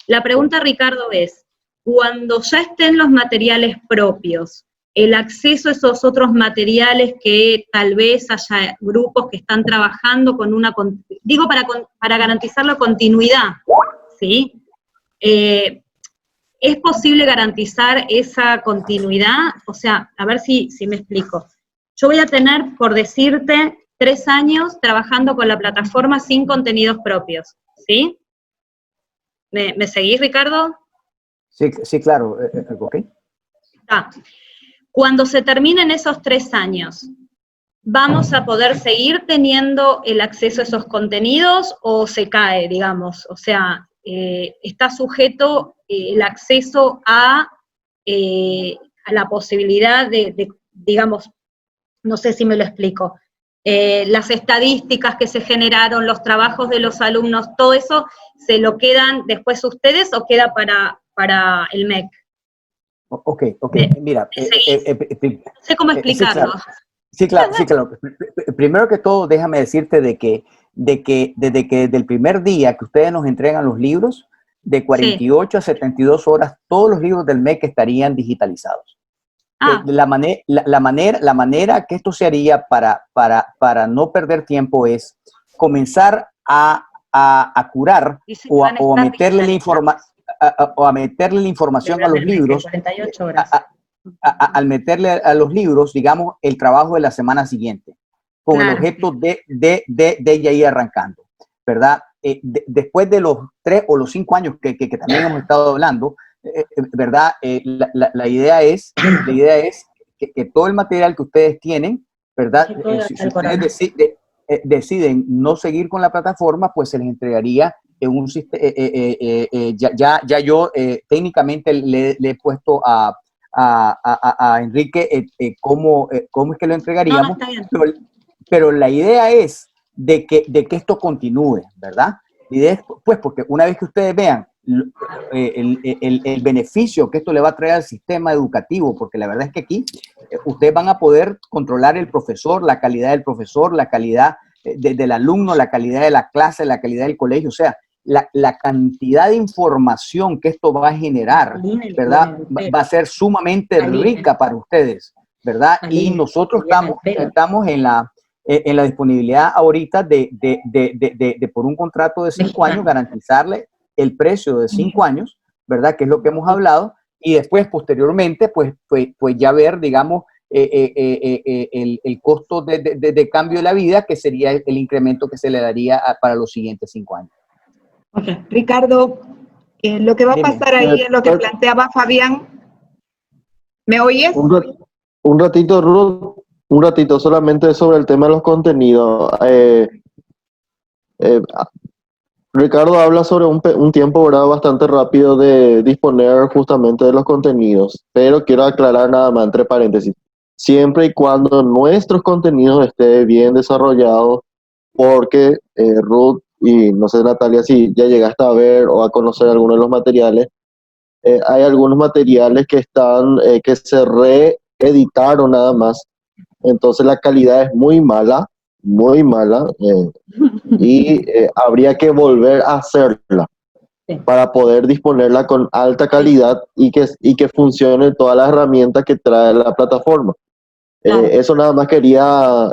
La pregunta, Ricardo, es, cuando ya estén los materiales propios, el acceso a esos otros materiales que tal vez haya grupos que están trabajando con una, digo para garantizar la continuidad, ¿sí? ¿Es posible garantizar esa continuidad? O sea, a ver si me explico. Yo voy a tener, por decirte, 3 años trabajando con la plataforma sin contenidos propios, ¿sí? ¿Me seguís, Ricardo? Sí, claro. Ok. Cuando se terminen esos 3 años, ¿vamos a poder seguir teniendo el acceso a esos contenidos o se cae, digamos? O sea, está sujeto el acceso a la posibilidad de, digamos, no sé si me lo explico, las estadísticas que se generaron, los trabajos de los alumnos, todo eso, ¿se lo quedan después ustedes o queda para el MEC? Ok, mira. No sé cómo explicarlo. Sí, claro. Primero que todo, déjame decirte de que desde el primer día que ustedes nos entregan los libros, de 48 a 72 horas, todos los libros del MEC estarían digitalizados. La manera que esto se haría para no perder tiempo es comenzar a curar o a meterle la información a los libros. 48 horas. Al meterle a los libros, digamos, el trabajo de la semana siguiente, con el objeto de ya ir arrancando, ¿verdad? Después de los 3 o los 5 años que también hemos estado hablando, ¿verdad? La idea es que todo el material que ustedes tienen, ¿verdad? Si ustedes deciden no seguir con la plataforma, pues se les entregaría en un sistema. Ya yo técnicamente le he puesto a Enrique cómo es que lo entregaríamos, No, está bien. pero la idea es de que esto continúe, ¿verdad? La idea es, pues, porque una vez que ustedes vean el beneficio que esto le va a traer al sistema educativo, porque la verdad es que aquí ustedes van a poder controlar el profesor, la calidad del profesor, la calidad del alumno, la calidad de la clase, la calidad del colegio, o sea, la cantidad de información que esto va a generar, ¿verdad? Va a ser sumamente rica para ustedes, ¿verdad? Y nosotros estamos en la disponibilidad ahorita de por un contrato de 5 años garantizarle el precio de 5 años, ¿verdad? Que es lo que hemos hablado, y después, posteriormente, pues ya ver, digamos, el costo de cambio de la vida, que sería el incremento que se le daría para los siguientes 5 años. Okay. Ricardo, lo que va a pasar ahí es lo que planteaba Fabián. ¿Me oyes? Un ratito, Ruth, un ratito solamente sobre el tema de los contenidos. Ricardo habla sobre un tiempo, ¿verdad?, bastante rápido de disponer justamente de los contenidos, pero quiero aclarar nada más entre paréntesis, siempre y cuando nuestros contenidos estén bien desarrollados, porque Ruth y no sé, Natalia, si ya llegaste a ver o a conocer algunos de los materiales, hay algunos materiales que que se reeditaron nada más, entonces la calidad es muy mala, y habría que volver a hacerla para poder disponerla con alta calidad y que funcione todas las herramientas que trae la plataforma. Claro. Eso nada más quería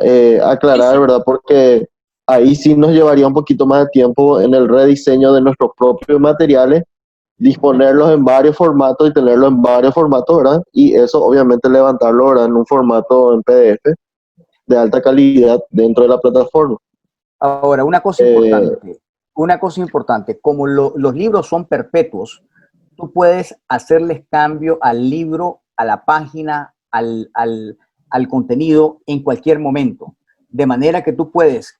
aclarar, ¿verdad? Porque ahí sí nos llevaría un poquito más de tiempo en el rediseño de nuestros propios materiales, disponerlos en varios formatos y tenerlos en varios formatos, ¿verdad? Y eso obviamente levantarlo, ¿verdad?, en un formato en PDF de alta calidad dentro de la plataforma. Ahora, una cosa importante, como los libros son perpetuos, tú puedes hacerles cambio al libro, a la página, al contenido en cualquier momento. De manera que tú puedes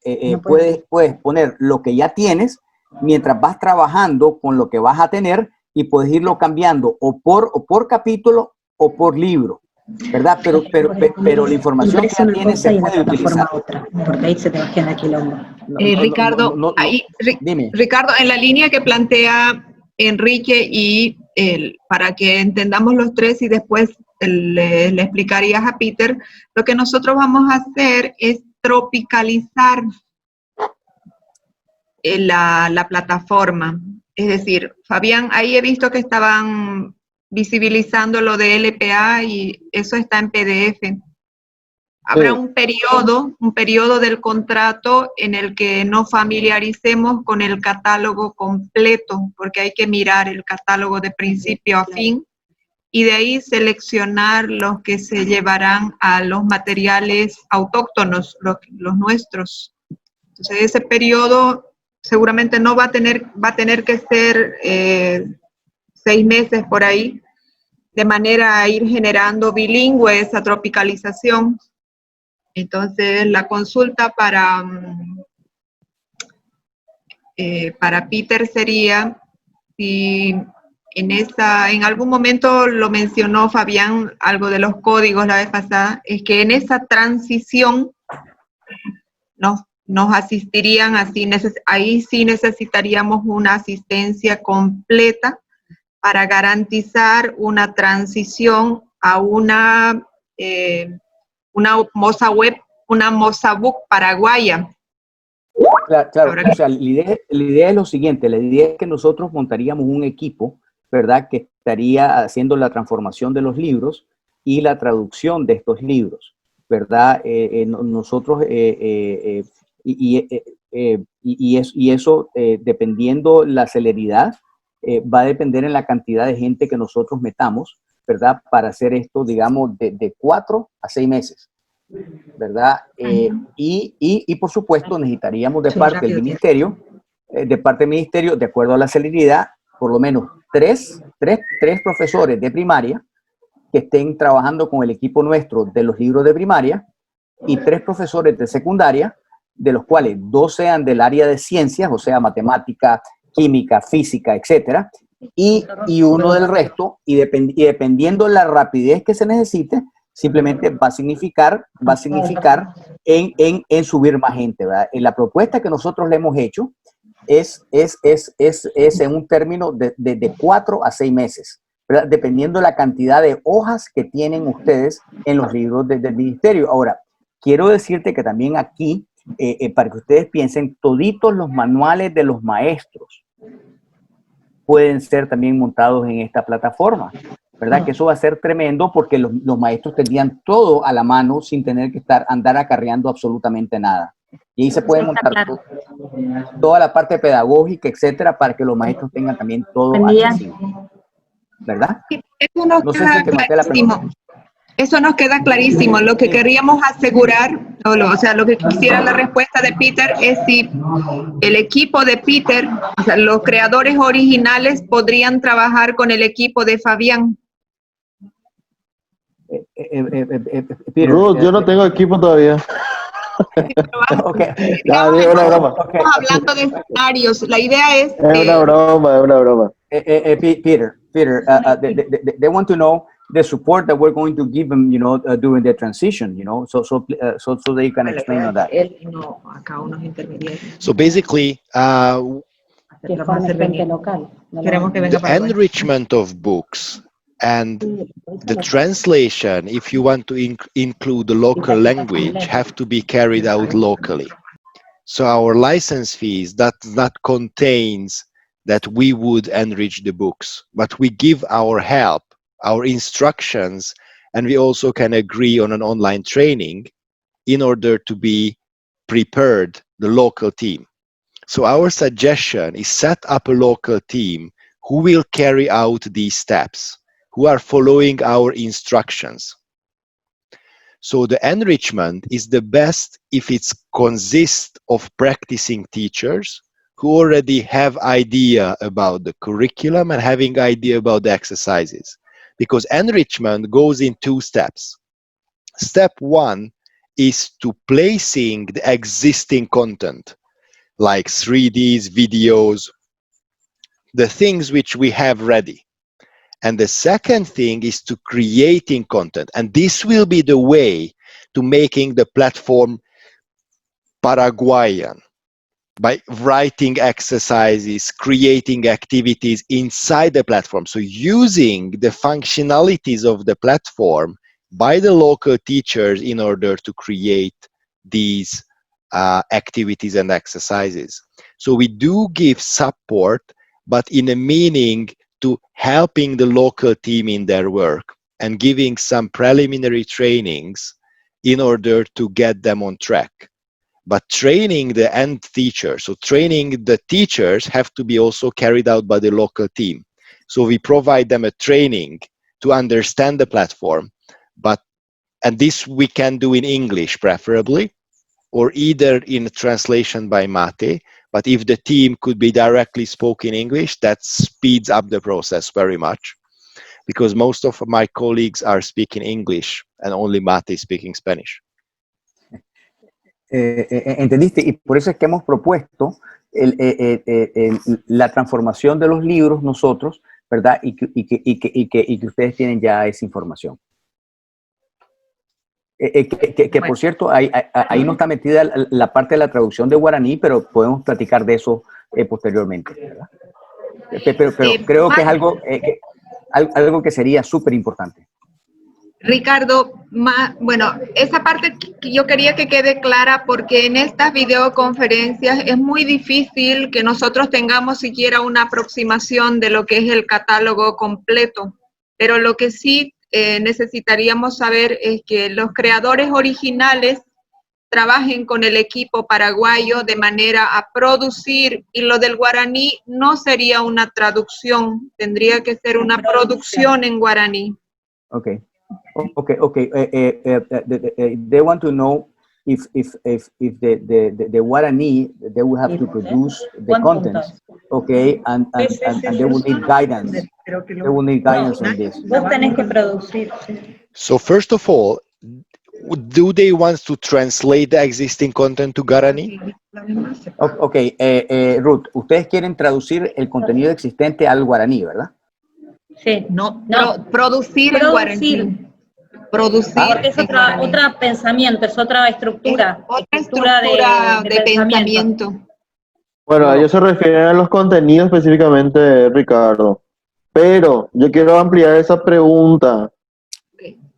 poner lo que ya tienes mientras vas trabajando con lo que vas a tener y puedes irlo cambiando o por capítulo o por libro, ¿verdad? Pero la información que tienes se puede utilizar. Otra, porque ahí se te va a quedar quilombo. Ricardo, dime. Ricardo, en la línea que plantea Enrique y para que entendamos los tres y después le explicarías a Peter, lo que nosotros vamos a hacer es tropicalizar la plataforma. Es decir, Fabián, ahí he visto que estaban visibilizando lo de LPA y eso está en PDF. Habrá un periodo del contrato en el que nos familiaricemos con el catálogo completo, porque hay que mirar el catálogo de principio a fin y de ahí seleccionar los que se llevarán a los materiales autóctonos, los nuestros. Entonces ese periodo seguramente no va a tener que ser 6 meses por ahí, de manera a ir generando bilingüe esa tropicalización. Entonces, la consulta para Peter sería si en algún momento lo mencionó Fabián, algo de los códigos la vez pasada, es que en esa transición nos asistirían así, ahí sí necesitaríamos una asistencia completa para garantizar una transición a una Mozabook paraguaya. Claro. O sea, la idea es lo siguiente, la idea es que nosotros montaríamos un equipo, ¿verdad?, que estaría haciendo la transformación de los libros y la traducción de estos libros, ¿verdad? Nosotros, eso, dependiendo la celeridad, va a depender en la cantidad de gente que nosotros metamos, ¿verdad?, para hacer esto, digamos, de 4 a 6 meses. ¿Verdad? Y por supuesto necesitaríamos de parte del ministerio, de acuerdo a la celeridad, por lo menos tres profesores de primaria que estén trabajando con el equipo nuestro de los libros de primaria y 3 profesores de secundaria, de los cuales 2 sean del área de ciencias, o sea, matemática, química, física, etcétera, y uno del resto, y dependiendo la rapidez que se necesite, simplemente va a significar en subir más gente, ¿verdad? En la propuesta que nosotros le hemos hecho es en un término de 4 a 6 meses, ¿verdad?, dependiendo de la cantidad de hojas que tienen ustedes en los libros del ministerio. Ahora, quiero decirte que también aquí, para que ustedes piensen, toditos los manuales de los maestros pueden ser también montados en esta plataforma, ¿verdad? Que eso va a ser tremendo porque los maestros tendrían todo a la mano sin tener que andar acarreando absolutamente nada. Y ahí se puede montar toda la parte pedagógica, etcétera, para que los maestros tengan también todo accesible. ¿Verdad? Eso nos queda clarísimo. Eso nos queda clarísimo. Lo que queríamos asegurar, o sea, lo que quisiera la respuesta de Peter es si el equipo de Peter, o sea, los creadores originales podrían trabajar con el equipo de Fabián. Peter, Ruth, yo no tengo equipo todavía. Okay. Digo, una broma. Estamos hablando de escenarios. La idea es... Es una broma, es una broma. Peter, they want to know the support that we're going to give them, you know, during the transition, you know, so they can explain on that. So basically, Que forme gente local. the enrichment of books and the translation, if you want to include the local language, have to be carried out locally. So our license fees that contains that we would enrich the books, but we give our help, our instructions, and we also can agree on an online training in order to be prepared the local team. So our suggestion is set up a local team who will carry out these steps, who are following our instructions. So the enrichment is the best if it consists of practicing teachers who already have idea about the curriculum and having idea about the exercises. Because enrichment goes in 2 steps. Step 1 is to placing the existing content, like 3Ds, videos, the things which we have ready. And the second thing is to creating content. And this will be the way to making the platform Paraguayan, by writing exercises, creating activities inside the platform. So using the functionalities of the platform by the local teachers in order to create these activities and exercises. So we do give support, but in a meaning to helping the local team in their work and giving some preliminary trainings in order to get them on track. But training the end teachers, so training the teachers have to be also carried out by the local team. So we provide them a training to understand the platform, and this we can do in English preferably, or either in a translation by Mate. But if the team could be directly spoken English, that speeds up the process very much, because most of my colleagues are speaking English and only Mate is speaking Spanish. ¿Entendiste? Y por eso es que hemos propuesto la transformación de los libros nosotros, ¿verdad? Y que ustedes tienen ya esa información. Que por cierto, ahí no está metida la parte de la traducción de guaraní, pero podemos platicar de eso posteriormente, ¿verdad? Pero creo que es algo que sería súper importante. Ricardo, bueno, esa parte que yo quería que quede clara porque en estas videoconferencias es muy difícil que nosotros tengamos siquiera una aproximación de lo que es el catálogo completo, pero lo que sí necesitaríamos saber es que los creadores originales trabajen con el equipo paraguayo de manera a producir, y lo del guaraní no sería una traducción, tendría que ser una producción en guaraní. Okay. They want to know if the Guarani, they will have to produce the contents, okay, and they will need guidance. They will need guidance on this. Vos tenés que producir. So first of all, do they want to translate the existing content to Guarani? Okay, Ruth, ustedes quieren traducir el contenido existente al guaraní, ¿verdad? Sí. No, producir en guaraní. Producir. Porque es otra pensamiento, es otra estructura. Otra estructura de pensamiento. Bueno, ellos se refieren a los contenidos específicamente, Ricardo. Pero yo quiero ampliar esa pregunta.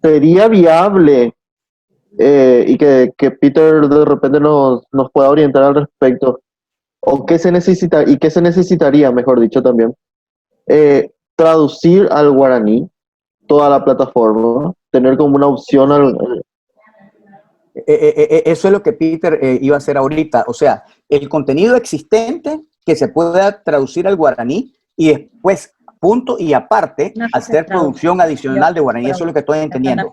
¿Sería viable y que Peter de repente nos pueda orientar al respecto? ¿O qué se necesita y qué se necesitaría, mejor dicho, también? Traducir al guaraní toda la plataforma, tener como una opción eso es lo que Peter iba a hacer ahorita, o sea, el contenido existente que se pueda traducir al guaraní y después, punto y aparte, hacer producción adicional de guaraní. Eso es lo que estoy entendiendo.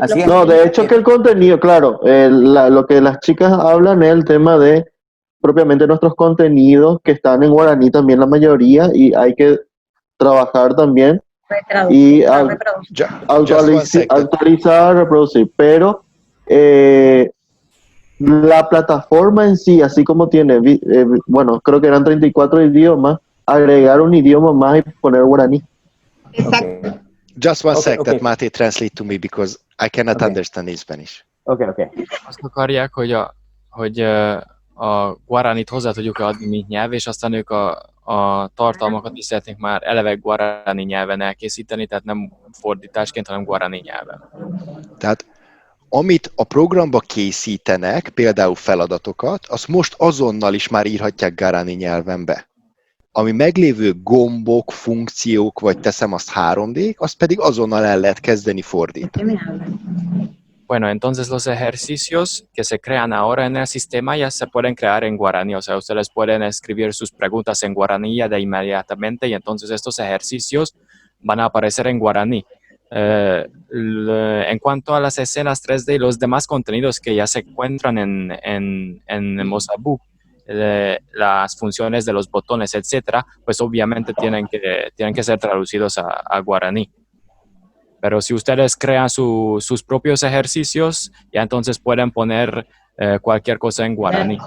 Así es. No, de hecho que el contenido, claro, lo que las chicas hablan es el tema de propiamente nuestros contenidos que están en guaraní también la mayoría, y hay que trabajar también y actualizar, reproducir, pero la plataforma en sí, así como tiene, bueno, creo que eran 34 idiomas, agregar un idioma más y poner guaraní. Exacto. Okay. Just one sec, that Mati translate to me because I cannot understand in Spanish. Okay. Azt akarják, hogy a guaranit hozzá tudjuk adni, mint nyelv, és aztán ők a tartalmakat is szeretnék már eleve guarani nyelven elkészíteni, tehát nem fordításként, hanem guarani nyelven. Tehát amit a programba készítenek, például feladatokat, azt most azonnal is már írhatják guarani nyelven be. Ami meglévő gombok, funkciók, vagy teszem azt 3D, azt pedig azonnal el lehet kezdeni fordítani. Bueno, entonces los ejercicios que se crean ahora en el sistema ya se pueden crear en guaraní, o sea, ustedes pueden escribir sus preguntas en guaraní ya de inmediatamente y entonces estos ejercicios van a aparecer en guaraní. En cuanto a las escenas 3D y los demás contenidos que ya se encuentran en Mozambique, las funciones de los botones, etcétera, pues obviamente tienen que ser traducidos a guaraní. Pero si ustedes crean sus propios ejercicios, ya entonces pueden poner cualquier cosa en guaraní.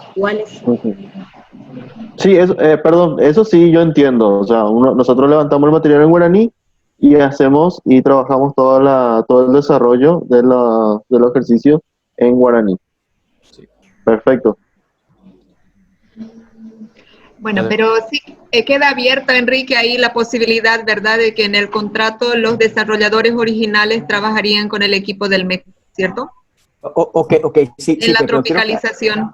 Sí, perdón, eso sí yo entiendo. O sea, nosotros levantamos el material en guaraní y hacemos y trabajamos todo el desarrollo de los ejercicios en guaraní. Sí. Perfecto. Bueno, pero sí queda abierta, Enrique, ahí la posibilidad, ¿verdad?, de que en el contrato los desarrolladores originales trabajarían con el equipo del MEC, ¿cierto? Ok, sí. En la tropicalización.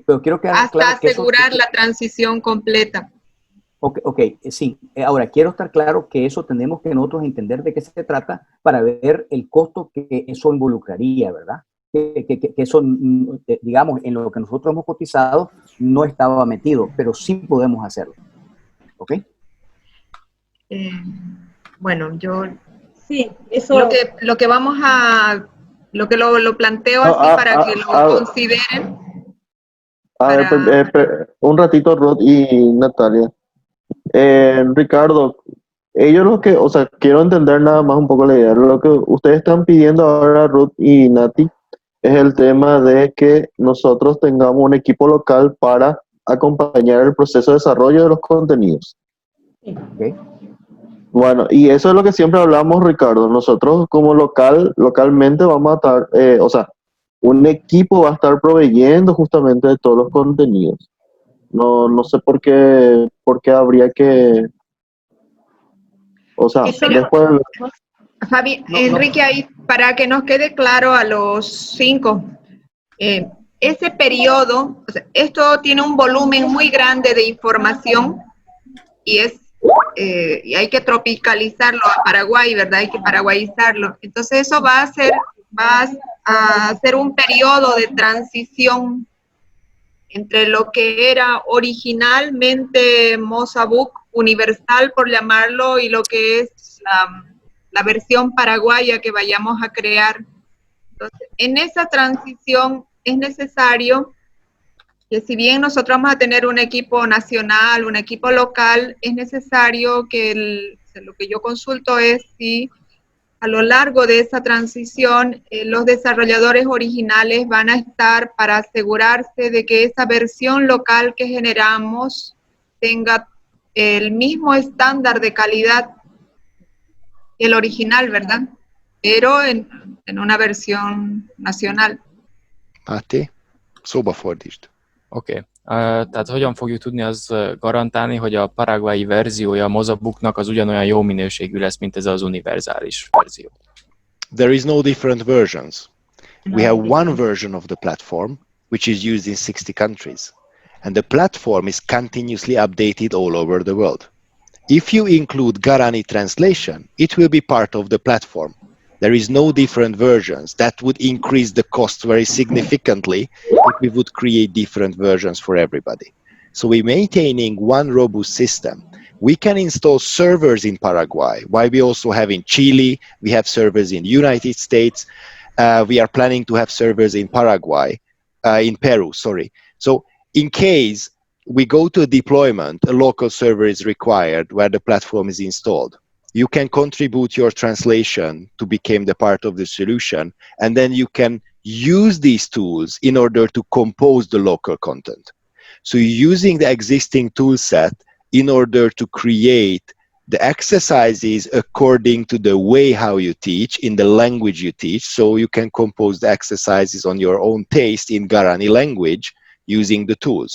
Pero quiero que hasta claro que asegurar la transición completa. Ok, sí. Ahora, quiero estar claro que eso tenemos que nosotros entender de qué se trata para ver el costo que eso involucraría, ¿verdad? Que eso, digamos, en lo que nosotros hemos cotizado no estaba metido, pero sí podemos hacerlo. ¿Ok? Bueno, yo... Sí, eso... Lo que vamos a... Lo que lo planteo así para que lo consideren. Un ratito, Rod y Natalia. Ricardo, ellos lo que, o sea, quiero entender nada más un poco la idea. Lo que ustedes están pidiendo ahora, Ruth y Nati, es el tema de que nosotros tengamos un equipo local para acompañar el proceso de desarrollo de los contenidos. Okay. Bueno, y eso es lo que siempre hablamos, Ricardo. Nosotros como localmente vamos a estar, o sea, un equipo va a estar proveyendo justamente de todos los contenidos. No sé por qué habría que, o sea, Eso- después, Fabi, No, Enrique, ahí para que nos quede claro a los 5, ese periodo, o sea, esto tiene un volumen muy grande de información y y hay que tropicalizarlo a Paraguay, ¿verdad? Hay que paraguayizarlo. Entonces eso va a ser un periodo de transición entre lo que era originalmente Mozambique universal, por llamarlo, y lo que es la versión paraguaya que vayamos a crear. Entonces, en esa transición es necesario que, si bien nosotros vamos a tener un equipo nacional, un equipo local, es necesario que lo que yo consulto es si a lo largo de esa transición los desarrolladores originales van a estar para asegurarse de que esa versión local que generamos tenga el mismo estándar de calidad que el original, ¿verdad? Pero en una versión nacional. Máté, szóba fordítsd. Oké. Tehát hogyan fogjuk tudni az garantálni, hogy a paraguayi verziója a Mozambique-nak az ugyanolyan jó minőségű lesz, mint ez az univerzális verzió? There is no different versions. We have one version of the platform, which is used in 60 countries. And the platform is continuously updated all over the world. If you include Guarani translation, it will be part of the platform. There is no different versions. That would increase the cost very significantly if we would create different versions for everybody. So we're maintaining one robust system. We can install servers in Paraguay, while we also have in Chile, we have servers in the United States, we are planning to have servers in Paraguay, in Peru, sorry. So in case we go to a deployment, a local server is required where the platform is installed. You can contribute your translation to become the part of the solution, and then you can use these tools in order to compose the local content. So you're using the existing tool set in order to create the exercises according to the way how you teach, in the language you teach, so you can compose the exercises on your own taste in Guarani language using the tools.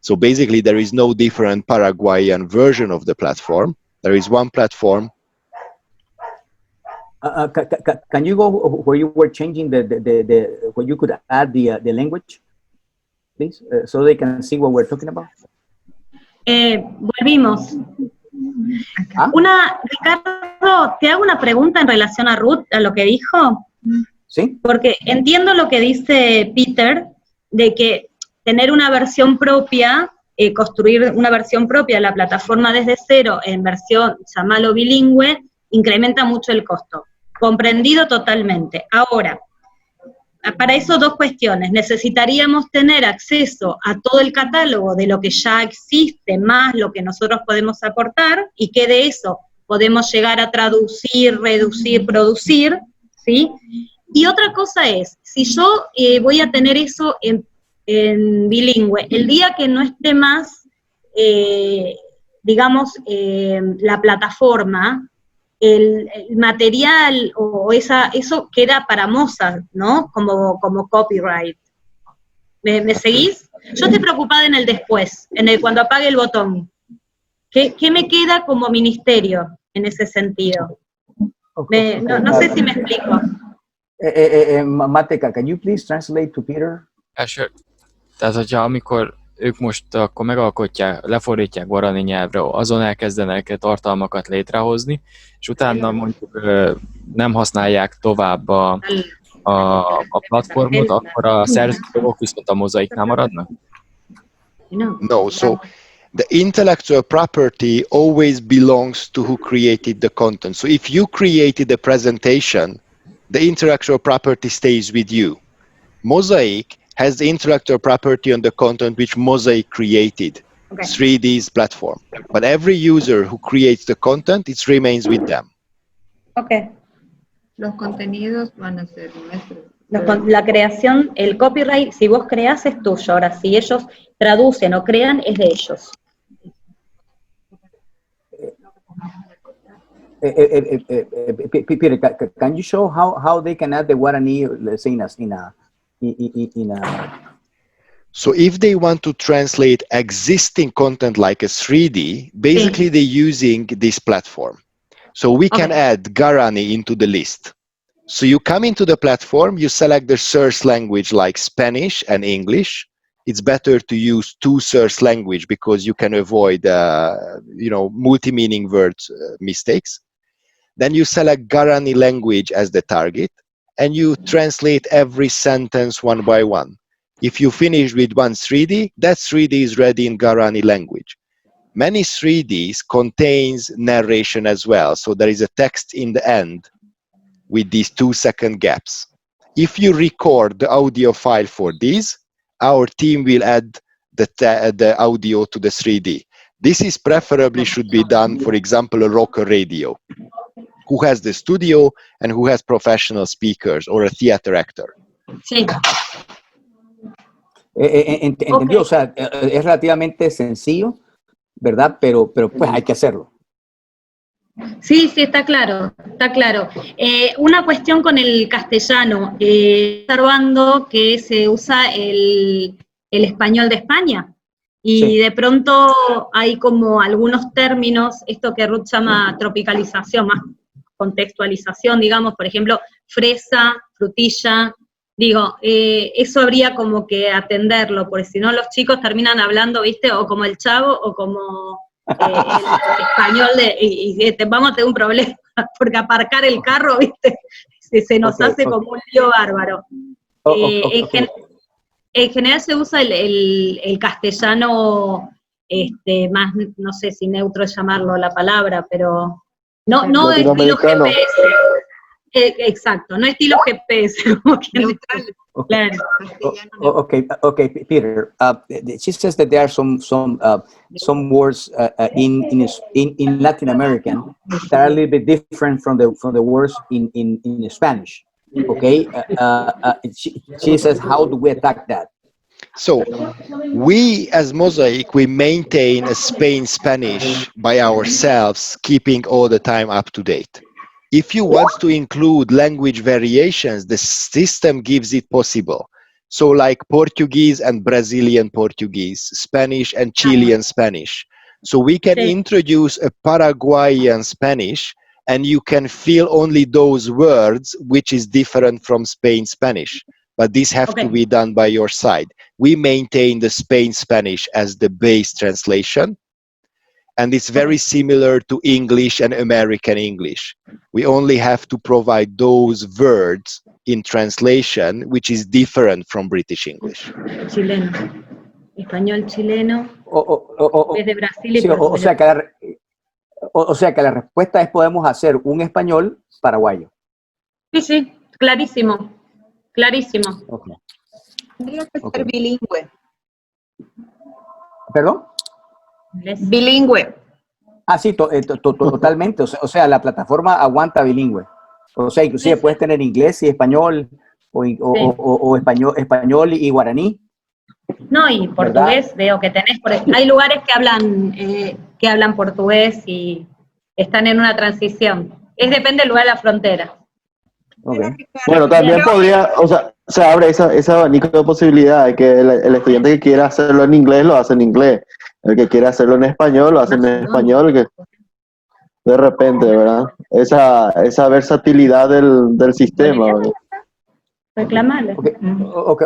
So basically there is no different Paraguayan version of the platform. There is one platform. Can you go where you were changing where you could add the language, please, so they can see what we're talking about? Volvimos. ¿Ah? Ricardo, te hago una pregunta en relación a Ruth, a lo que dijo. Sí. Porque entiendo lo que dice Peter, de que tener una versión propia, construir una versión propia de la plataforma desde cero en versión, llamarlo bilingüe, incrementa mucho el costo. Comprendido totalmente. Ahora, para eso dos cuestiones. Necesitaríamos tener acceso a todo el catálogo de lo que ya existe, más lo que nosotros podemos aportar, y que de eso podemos llegar a traducir, reducir, producir, ¿sí? Y otra cosa es, si yo voy a tener eso en bilingüe, el día que no esté más, digamos, la plataforma, el material o eso queda para Mozart, ¿no? Como copyright. ¿Me seguís? Yo estoy preocupada en el después, cuando apague el botón. ¿Qué me queda como ministerio en ese sentido? Okay. No sé si me explico. Mateka, can you please translate to Peter? Sure. Tehát, hogyha amikor ők most akkor megalkotják, lefordítják guarani nyelvre, azon elkezdenek tartalmakat létrehozni, és utána mondjuk nem használják tovább a platformot, akkor a szerzőjogok viszont a mozaiknál maradnak? No, so the intellectual property always belongs to who created the content. So if you created the presentation, the intellectual property stays with you. Mosaic has the intellectual property on the content which Mosaic created, okay. 3D's platform. But every user who creates the content, it remains with them. Okay. Los contenidos van a ser nuestros. La creación, el copyright, si vos creás es tuyo. Ahora, si ellos traducen o crean, es de ellos. Peter, can you show how they can add the Guarani, let's say, in a So if they want to translate existing content like a 3D, basically they're using this platform. So we can add Guarani into the list. So you come into the platform, you select the source language like Spanish and English. It's better to use two source language because you can avoid, multi-meaning words mistakes. Then you select Guarani language as the target, and you translate every sentence one by one. If you finish with one 3D, that 3D is ready in Guarani language. Many 3Ds contains narration as well, so there is a text in the end with these 2-second gaps. If you record the audio file for these, our team will add the audio to the 3D. This is preferably should be done, for example, a rocker radio, who has the studio and who has professional speakers, or a theater actor. Sí. Entendió, o sea, es relativamente sencillo, ¿verdad? Pero pues hay que hacerlo. Sí, sí, está claro, está claro. Una cuestión con el castellano, observando que se usa el español de España, y de pronto hay como algunos términos, esto que Ruth llama tropicalización, más contextualización, digamos, por ejemplo, fresa, frutilla, digo, eso habría como que atenderlo, porque si no los chicos terminan hablando, ¿viste? O como el Chavo, o como el español vamos a tener un problema, porque aparcar el carro, ¿viste? Se nos hace como un lío bárbaro. En general se usa el castellano, más, no sé si neutro es llamarlo la palabra, pero no estilo GPS. Exacto, no estilo GPS. Como que neutral. Claro. Okay, Peter. She says that there are some words in Latin American that are a little bit different from the words in Spanish. Okay, she says, how do we attack that? So we, as Mosaic, we maintain a Spain Spanish by ourselves, keeping all the time up to date. If you want to include language variations, the system gives it possible. So like Portuguese and Brazilian Portuguese, Spanish and Chilean Spanish. So we can introduce a Paraguayan Spanish, and you can fill only those words which is different from Spain Spanish. But this have to be done by your side. We maintain the Spain Spanish as the base translation, and it's very similar to English and American English. We only have to provide those words in translation, which is different from British English. Chileno, español chileno, desde Brasil y sí, o sea que la respuesta es podemos hacer un español paraguayo. Sí, clarísimo, clarísimo. Tendría que ser bilingüe. ¿Perdón? Bilingüe. Ah, sí, totalmente. O sea, la plataforma aguanta bilingüe. O sea, inclusive puedes tener inglés y español, o español y guaraní. No, y portugués, ¿verdad? Veo que tenés, hay lugares que hablan portugués y están en una transición. Depende del lugar de la frontera. Okay. Bueno, también podría, o sea, se abre ese abanico de posibilidades, que el estudiante que quiera hacerlo en inglés lo hace en inglés, el que quiera hacerlo en español lo hace en español, que de repente, ¿verdad? Esa versatilidad del sistema, ¿verdad? Reclamarle.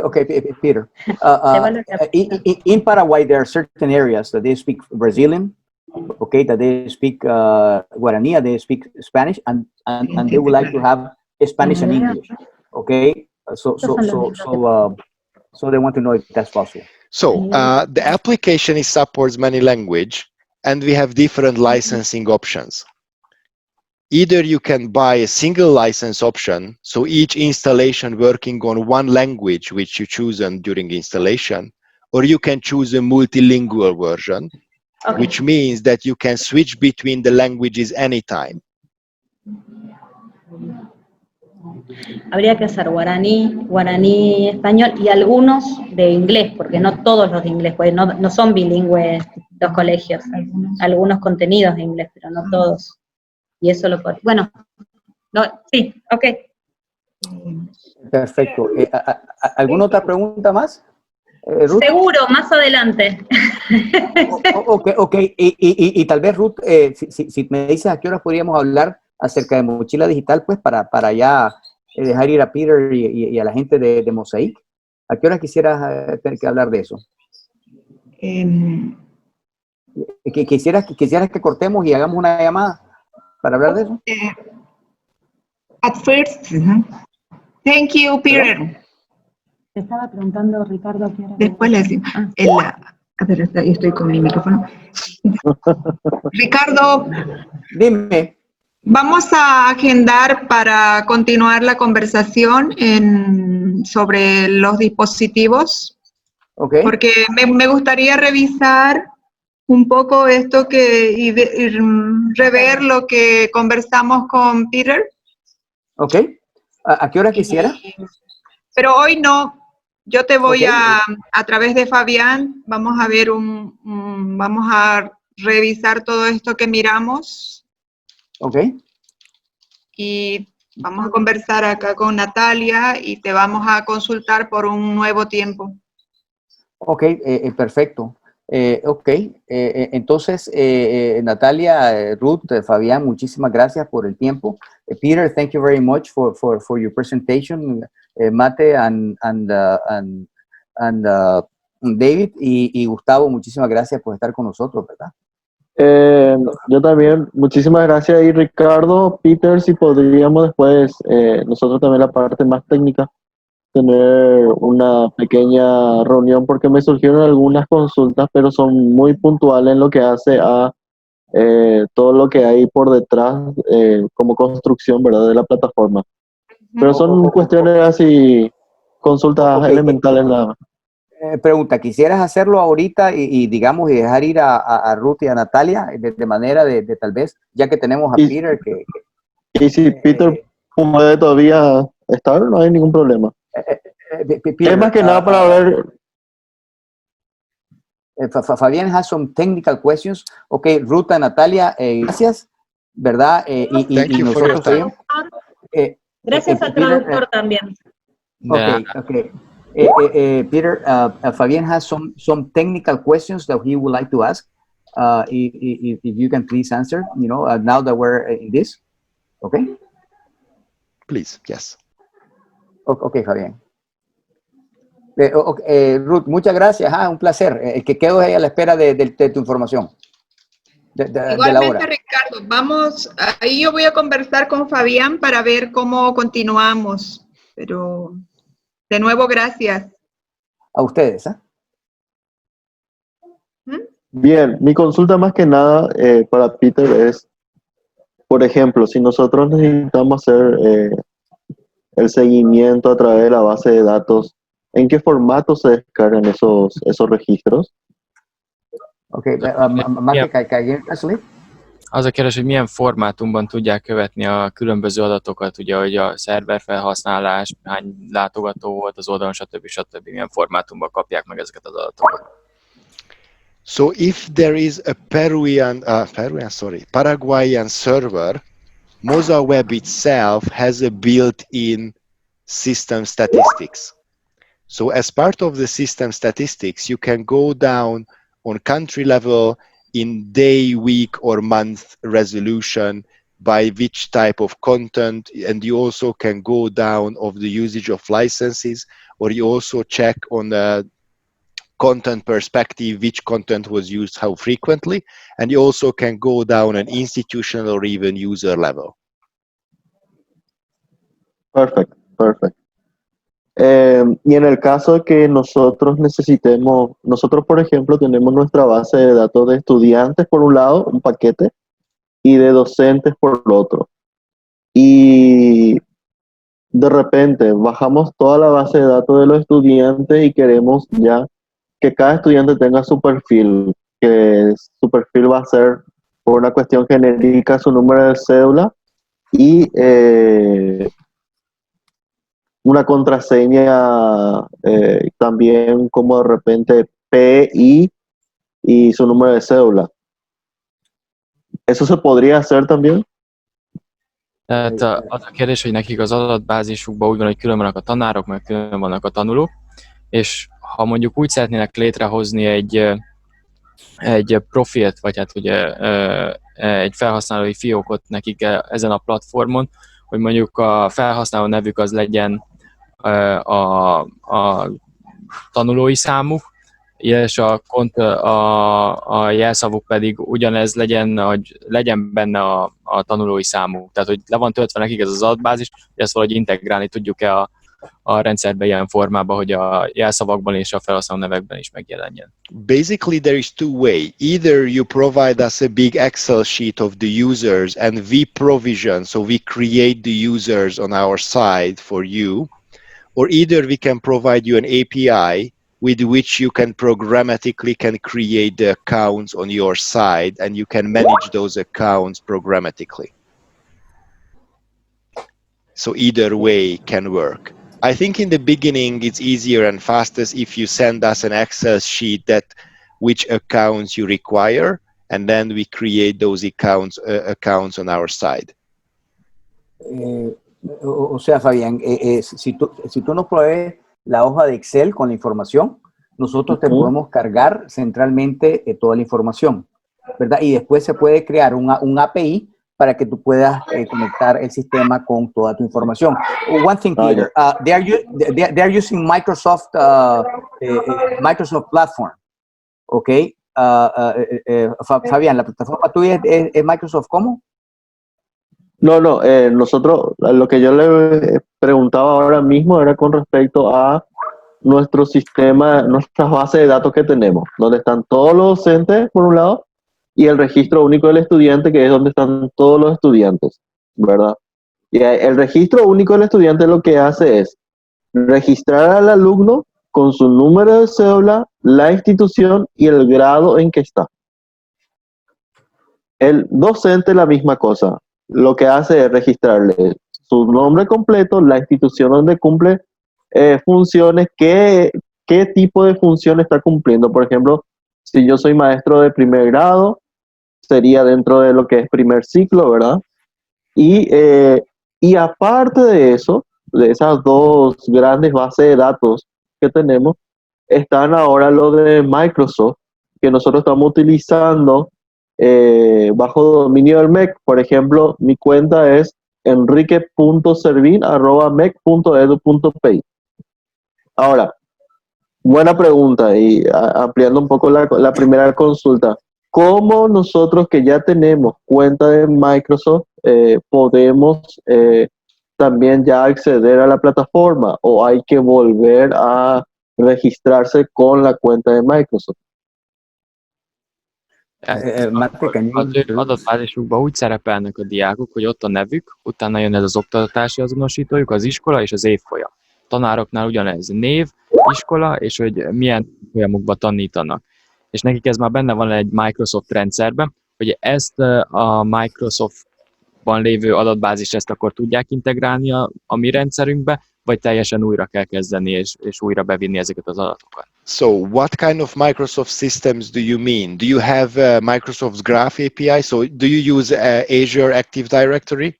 Okay, Peter. In Paraguay, there are certain areas that they speak Brazilian, okay, that they speak Guarani, they speak Spanish, and they would like to have Spanish and English, okay? So they want to know if that's possible. So the application supports many languages, and we have different licensing options. Either you can buy a single license option, so each installation working on one language which you choose during installation, or you can choose a multilingual version, which means that you can switch between the languages anytime. Habría que hacer guaraní español y algunos de inglés, porque no todos los de inglés, pues no son bilingües los colegios. Algunos contenidos de inglés, pero no todos. Y eso bueno, sí, ok. Perfecto. ¿Alguna otra pregunta más, Ruth? Seguro, más adelante. Ok. Y tal vez, Ruth, si me dices a qué horas podríamos hablar acerca de mochila digital, pues para ya dejar ir a Peter y a la gente de Mosaic. ¿A qué horas quisieras tener que hablar de eso? ¿Quisieras que cortemos y hagamos una llamada para hablar de eso? At first, thank you, Peter. Te estaba preguntando, Ricardo, ¿qué hora? Después le decimos. A ver, yo estoy con mi micrófono. Ricardo, Dime. vamos a agendar para continuar la conversación sobre los dispositivos, Ok. porque me gustaría revisar un poco esto y rever lo que conversamos con Peter. Ok. ¿A qué hora quisiera? Pero hoy no. Yo te voy Ok. a través de Fabián, vamos a ver vamos a revisar todo esto que miramos. Ok. Y vamos a conversar acá con Natalia y te vamos a consultar por un nuevo tiempo. Ok, perfecto. Ok, entonces, Natalia, Ruth, Fabián, muchísimas gracias por el tiempo. Peter, thank you very much for your presentation. Mate and David y Gustavo, muchísimas gracias por estar con nosotros, ¿verdad? Yo también, muchísimas gracias ahí Ricardo, Peter, si podríamos después, nosotros también la parte más técnica, tener una pequeña reunión porque me surgieron algunas consultas, pero son muy puntuales en lo que hace a todo lo que hay por detrás como construcción, ¿verdad? De la plataforma. Pero son cuestiones así, consultas Ok. elementales nada más. Pregunta, ¿quisieras hacerlo ahorita y digamos y dejar ir a Ruth y a Natalia de manera de tal vez, ya que tenemos a Y- Peter Y si Peter puede todavía estar, no hay ningún problema. Peter, Es más que nada para ver. Fabián has some technical questions. Ok, Ruth and Natalia, gracias, ¿verdad? Thank Y you for your nosotros time. seguimos. Gracias al Peter, traductor también. okay. Peter, Fabian has some technical questions that he would like to ask. If you can please answer, now that we're in this. Okay? Please, yes. Okay, Fabián. Ruth, muchas gracias. Un placer. Que quedo ahí a la espera de tu información. De la Igualmente, hora. Ricardo, ahí yo voy a conversar con Fabián para ver cómo continuamos. Pero, de nuevo, gracias. A ustedes. Bien, mi consulta más que nada para Peter es, por ejemplo, si nosotros necesitamos hacer el seguimiento a través de la base de datos, ¿en qué formato se descargan esos registros? Okay, Mate, can you translate? Az a kérdés, hogy milyen formátumban tudják követni a különböző adatokat, ugye, hogy a szerver felhasználás, hány látogató volt az oldalon, stb. Milyen formátumban kapják meg ezeket az adatokat. So if there is a Paraguayan server, MozaWeb itself has a built-in system statistics. So as part of the system statistics, you can go down on country level in day, week, or month resolution by which type of content, and you also can go down of the usage of licenses, or you also check on the content perspective, which content was used how frequently, and you also can go down an institutional or even user level. Perfect. Y en el caso de que nosotros necesitemos, nosotros por ejemplo tenemos nuestra base de datos de estudiantes por un lado, un paquete, y de docentes por el otro. Y de repente bajamos toda la base de datos de los estudiantes y queremos ya que cada estudiante tenga su perfil, que su perfil va a ser por una cuestión genérica su número de cédula y una contraseña también como de repente PI y su número de cédula. ¿Eso se podría hacer también? Tehát az a kérdés, hogy nekik az adatbázisukban úgy van, hogy külön vannak a tanárok, meg külön vannak a tanulók, és ha mondjuk úgy szeretnének létrehozni egy profilt, vagy hát ugye egy felhasználói fiókot nekik ezen a platformon, hogy mondjuk a felhasználó nevük az legyen a tanulói számuk, és a jelszavuk pedig ugyanez legyen, hogy legyen benne a tanulói számuk. Tehát, hogy le van töltve nekik ez az adatbázis, hogy ezt valahogy integrálni tudjuk-e a rendszerbe ilyen formában, hogy a jelszavakban és a felhasználó nevekben is megjelenjen. Basically, there is two ways. Either you provide us a big Excel sheet of the users and we provision, so we create the users on our side for you, or either we can provide you an API with which you can programmatically create the accounts on your side and you can manage those accounts programmatically. So either way can work. I think in the beginning it's easier and fastest if you send us an Excel sheet that which accounts you require, and then we create those accounts on our side. O sea, Fabián, si tú nos provees la hoja de Excel con la información, nosotros te podemos cargar centralmente toda la información, ¿verdad? Y después se puede crear un API para que tú puedas conectar el sistema con toda tu información. One thing, Peter, they are using Microsoft platform, ¿ok? Fabián, ¿la plataforma tuya es Microsoft cómo? No, nosotros, lo que yo le preguntaba ahora mismo era con respecto a nuestro sistema, nuestras bases de datos que tenemos, donde están todos los docentes, por un lado, y el registro único del estudiante, que es donde están todos los estudiantes, ¿verdad? Y el registro único del estudiante lo que hace es registrar al alumno con su número de cédula, la institución y el grado en que está. El docente la misma cosa. Lo que hace es registrarle su nombre completo, la institución donde cumple funciones, qué tipo de función está cumpliendo. Por ejemplo, si yo soy maestro de primer grado, sería dentro de lo que es primer ciclo, ¿verdad? Y aparte de eso, de esas dos grandes bases de datos que tenemos, están ahora los de Microsoft, que nosotros estamos utilizando bajo dominio del MEC. Por ejemplo, mi cuenta es enrique.servin@mec.edu.pay. Ahora, buena pregunta, y ampliando un poco la primera consulta. ¿Cómo nosotros que ya tenemos cuenta de Microsoft podemos también ya acceder a la plataforma, o hay que volver a registrarse con la cuenta de Microsoft? Az ő adatbázisukban úgy szerepelnek a diákok, hogy ott a nevük, utána jön ez az oktatási azonosítójuk, az iskola és az évfolyam. Tanároknál ugyanez név, iskola, és hogy milyen folyamokban tanítanak. És nekik ez már benne van egy Microsoft rendszerben, hogy ezt a Microsoftban lévő adatbázist ezt akkor tudják integrálni a mi rendszerünkbe, vagy teljesen újra kell kezdeni, és újra bevinni ezeket az adatokat. So what kind of Microsoft systems do you mean? Do you have Microsoft's Graph API? So do you use Azure Active Directory?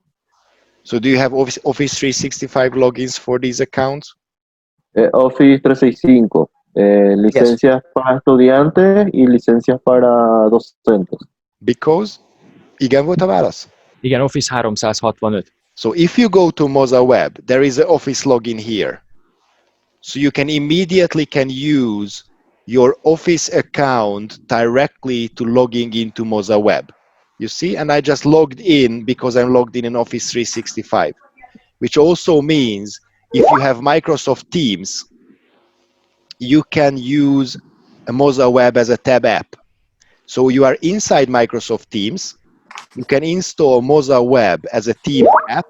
So do you have Office 365 logins for these accounts? Office 365, licencias para estudiantes y licencias para docentes. Because, igen volt a válasz? Igen, Office 365. So if you go to Moza Web, there is an Office login here. So you can immediately use your Office account directly to logging into Moza Web. You see, and I just logged in because I'm logged in Office 365, which also means if you have Microsoft Teams, you can use a Moza Web as a tab app. So you are inside Microsoft Teams, you can install Moza Web as a team app,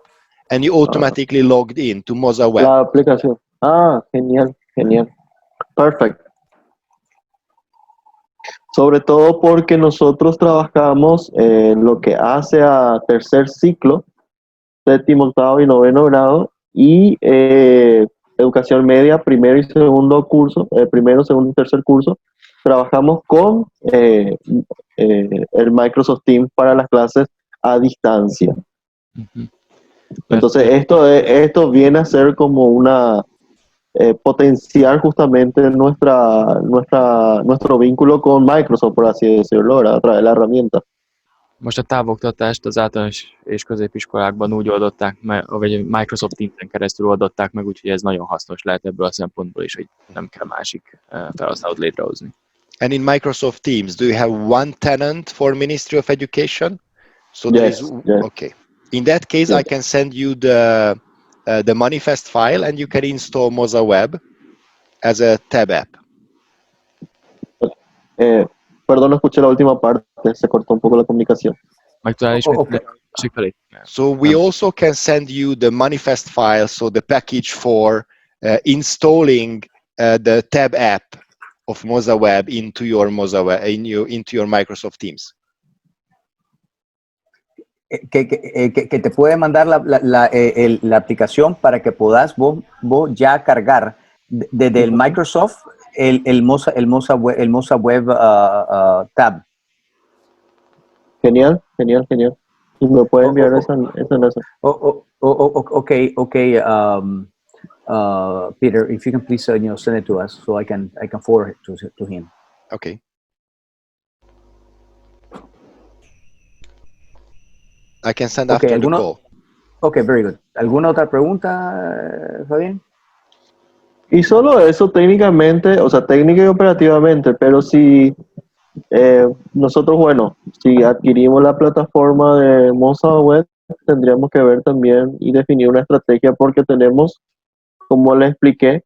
and you automatically logged in to Moza Web. La aplicación. Genial, genial. Perfect. Sobre todo porque nosotros trabajamos en lo que hace a tercer ciclo, séptimo, octavo y noveno grado, y educación media, primero y segundo curso, primero, segundo y tercer curso, trabajamos con el Microsoft Teams para las clases a distancia. Ujú. Entonces, esto viene a ser como una potenciar justamente nuestro vínculo con Microsoft, por así decirlo, ¿verdad? A través de la herramienta. Most a távoktatást az általános és középiskolákban úgy oldották meg, vagy Microsoft Teams-en keresztül oldották meg, úgyhogy ez nagyon hasznos lehet ebből a szempontból is, hogy nem kell másik felhasználót létrehozni. And in Microsoft Teams, do you have one tenant for Ministry of Education? So there is, Yes. okay. In that case, Yes. I can send you the manifest file, and you can install Moza Web as a tab app. Perdón, no escuché la última parte, se cortó un poco la comunicación. Meg talán Okay. ismételni? So we also can send you the manifest file, so the package for installing the tab app of Moza Web into your Moza Web, into your Microsoft Teams. Que te puede mandar la aplicación para que puedas vos ya cargar desde el Microsoft el Moza Web tab. Genial. Y me puede enviar ese enlace. Okay. Peter, if you can please send it to us so I can forward it to him. Okay. I can send Okay, after the call. Okay, very good. ¿Alguna otra pregunta, Fabián? Y solo eso técnicamente, o sea, técnica y operativamente, pero si nosotros, bueno, si adquirimos la plataforma de Moza Web, tendríamos que ver también y definir una estrategia porque tenemos, como les expliqué,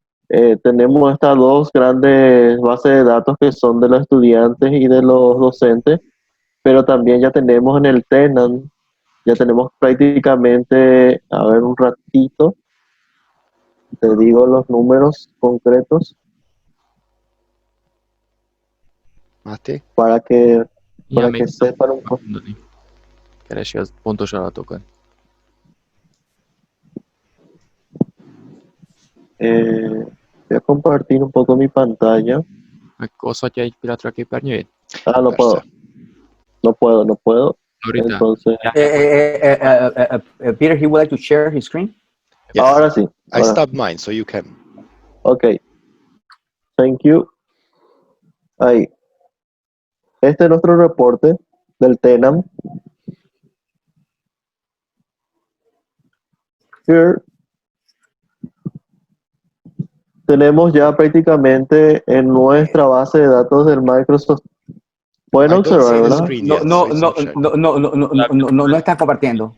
tenemos estas dos grandes bases de datos que son de los estudiantes y de los docentes, pero también ya tenemos en el tenant, ya tenemos prácticamente, a ver un ratito, te digo los números concretos Mate? para que Igen, még sepan un poco. mondani. Keresi az pontos adatokat. Voy a compartir un poco mi pantalla. Meghozhatja egy pillanatra a képernyőjét? No Persze. puedo. No puedo. Ahorita. Entonces, Peter, he would like to share his screen. Yes. ahora sí. I Ahora. stopped mine, so you can. Ok. Thank you. Ahí. Este es nuestro reporte del TENAM. Here. Tenemos ya prácticamente en nuestra base de datos del Microsoft. Pueden I don't observar, see the ¿verdad? screen yet, so it's not sharing. No está compartiendo.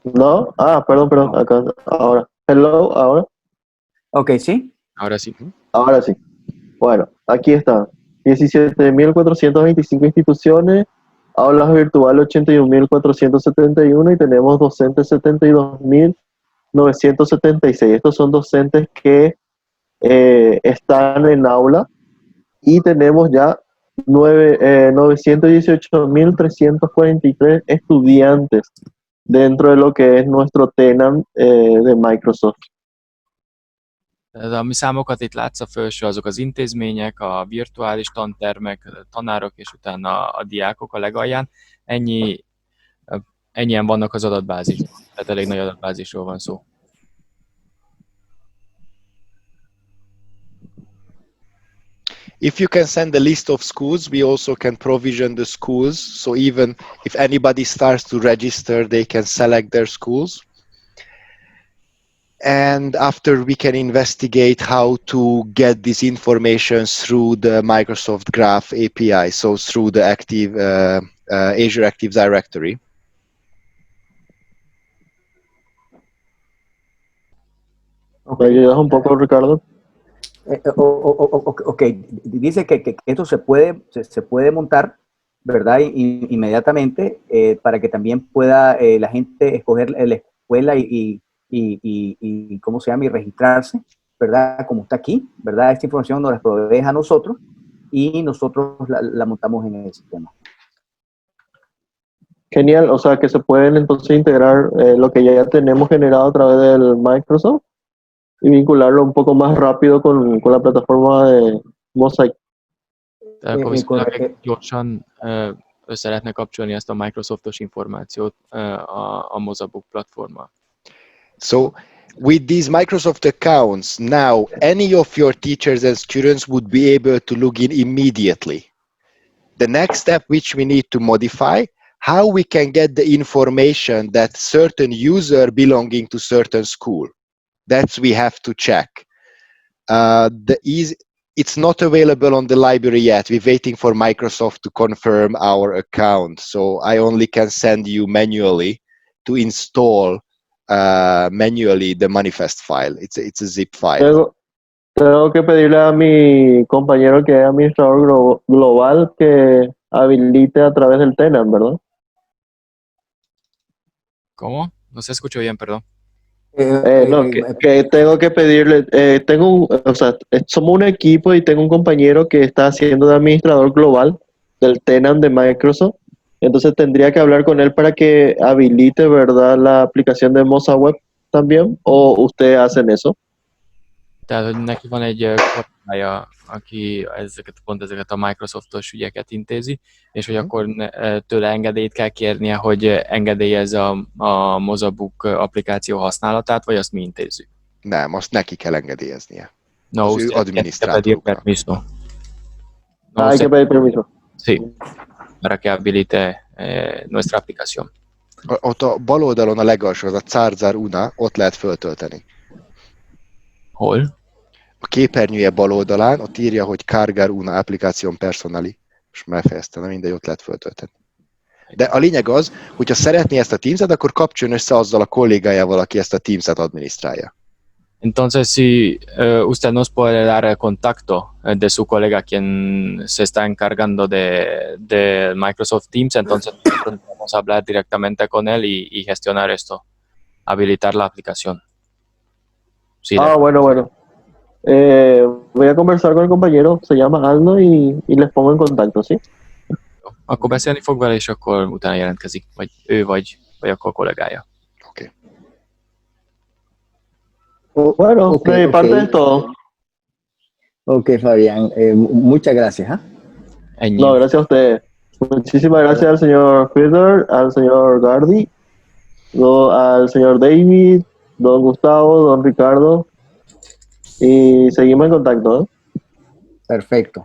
No. Perdón. Acá. Ahora. Hello. Ahora. Ok, sí. Ahora sí. Ahora sí. Bueno, aquí está. 17.425 instituciones, aulas virtuales 81.471 y tenemos docentes 72.976. Estos son docentes que están en aula y tenemos ya 918.343 estudiantes dentro de lo que es nuestro tenant de Microsoft. Ami számokat itt látsz a felső, azok az intézmények, a virtuális tantermek, a tanárok és utána a diákok a legalján. Ennyien vannak az adatbázisban, tehát elég nagy adatbázisról van szó. If you can send a list of schools, we also can provision the schools. So even if anybody starts to register, they can select their schools. And after we can investigate how to get this information through the Microsoft Graph API, so through the Azure Active Directory. ¿Me ayudas un poco, Ricardo? Ok, dice que esto se puede montar, ¿verdad? Inmediatamente para que también pueda la gente escoger la escuela y ¿cómo se llama? Y registrarse, ¿verdad? Como está aquí, ¿verdad? Esta información nos la provees a nosotros y nosotros la montamos en el sistema. Genial, o sea que se pueden entonces integrar lo que ya tenemos generado a través del Microsoft y vincularlo un poco más rápido con la plataforma de Mosaic. Tehát akkor viszonylag gyorsan össze lehetne kapcsolni ezt a Microsoftos információt a Mozabook platformmal. So with these Microsoft accounts, now any of your teachers and students would be able to log in immediately. The next step which we need to modify, how we can get the information that certain user belonging to certain school. That's we have to check. It's not available on the library yet. We're waiting for Microsoft to confirm our account. So I only can send you manually to install manually the manifest file. It's a zip file. Tengo que pedirle a mi compañero que es administrador global que habilite a través del tenant, ¿verdad? ¿Cómo? No se escuchó bien, perdón. No, que tengo que pedirle, o sea, somos un equipo y tengo un compañero que está haciendo de administrador global del tenant de Microsoft, entonces tendría que hablar con él para que habilite, ¿verdad?, la aplicación de Moza Web también, o ustedes hacen eso. Tehát, hogy neki van egy kollégája, aki ezeket a Microsoftos ügyeket intézi, és hogy akkor tőle engedélyt kell kérnie, hogy engedélyezze a Mozabook applikáció használatát, vagy azt mi intézzük? Nem, azt neki kell engedélyeznie. No, Az ő adminisztrátoruknak. Hay que pedir permiso. Sí, para que habilite nuestra aplicación. Ott a bal oldalon a legalsó, az a Zarzar Una, ott lehet föltölteni. Hol? A képernyője bal oldalán, ott írja, hogy Cargar Una Application Personali. És már fejeztem, mindegy, ott lehet föltölteni. De a lényeg az, hogyha szeretné ezt a Teams-et, akkor kapcsoljon össze azzal a kollégájával, aki ezt a Teams-et adminisztrálja. Entonces, si usted nos puede dar el contacto de su colega quien se está encargando de Microsoft Teams, entonces vamos a hablar directamente con él y gestionar esto, habilitar la aplicación. Sí, Bueno. Voy a conversar con el compañero, se llama Aldo, y les pongo en contacto, ¿sí? Akkor beszélni fog vele, és akkor utána jelentkezik, vagy ő, vagy akkor a kollégája. Oké. Bueno, de mi parte es todo. Ok, Fabián, muchas gracias. Ennyi. No, gracias a ustedes. Muchísimas gracias al señor Frieder, al señor Gardi, al señor David, don Gustavo, don Ricardo, y seguimos en contacto, ¿eh? Perfecto.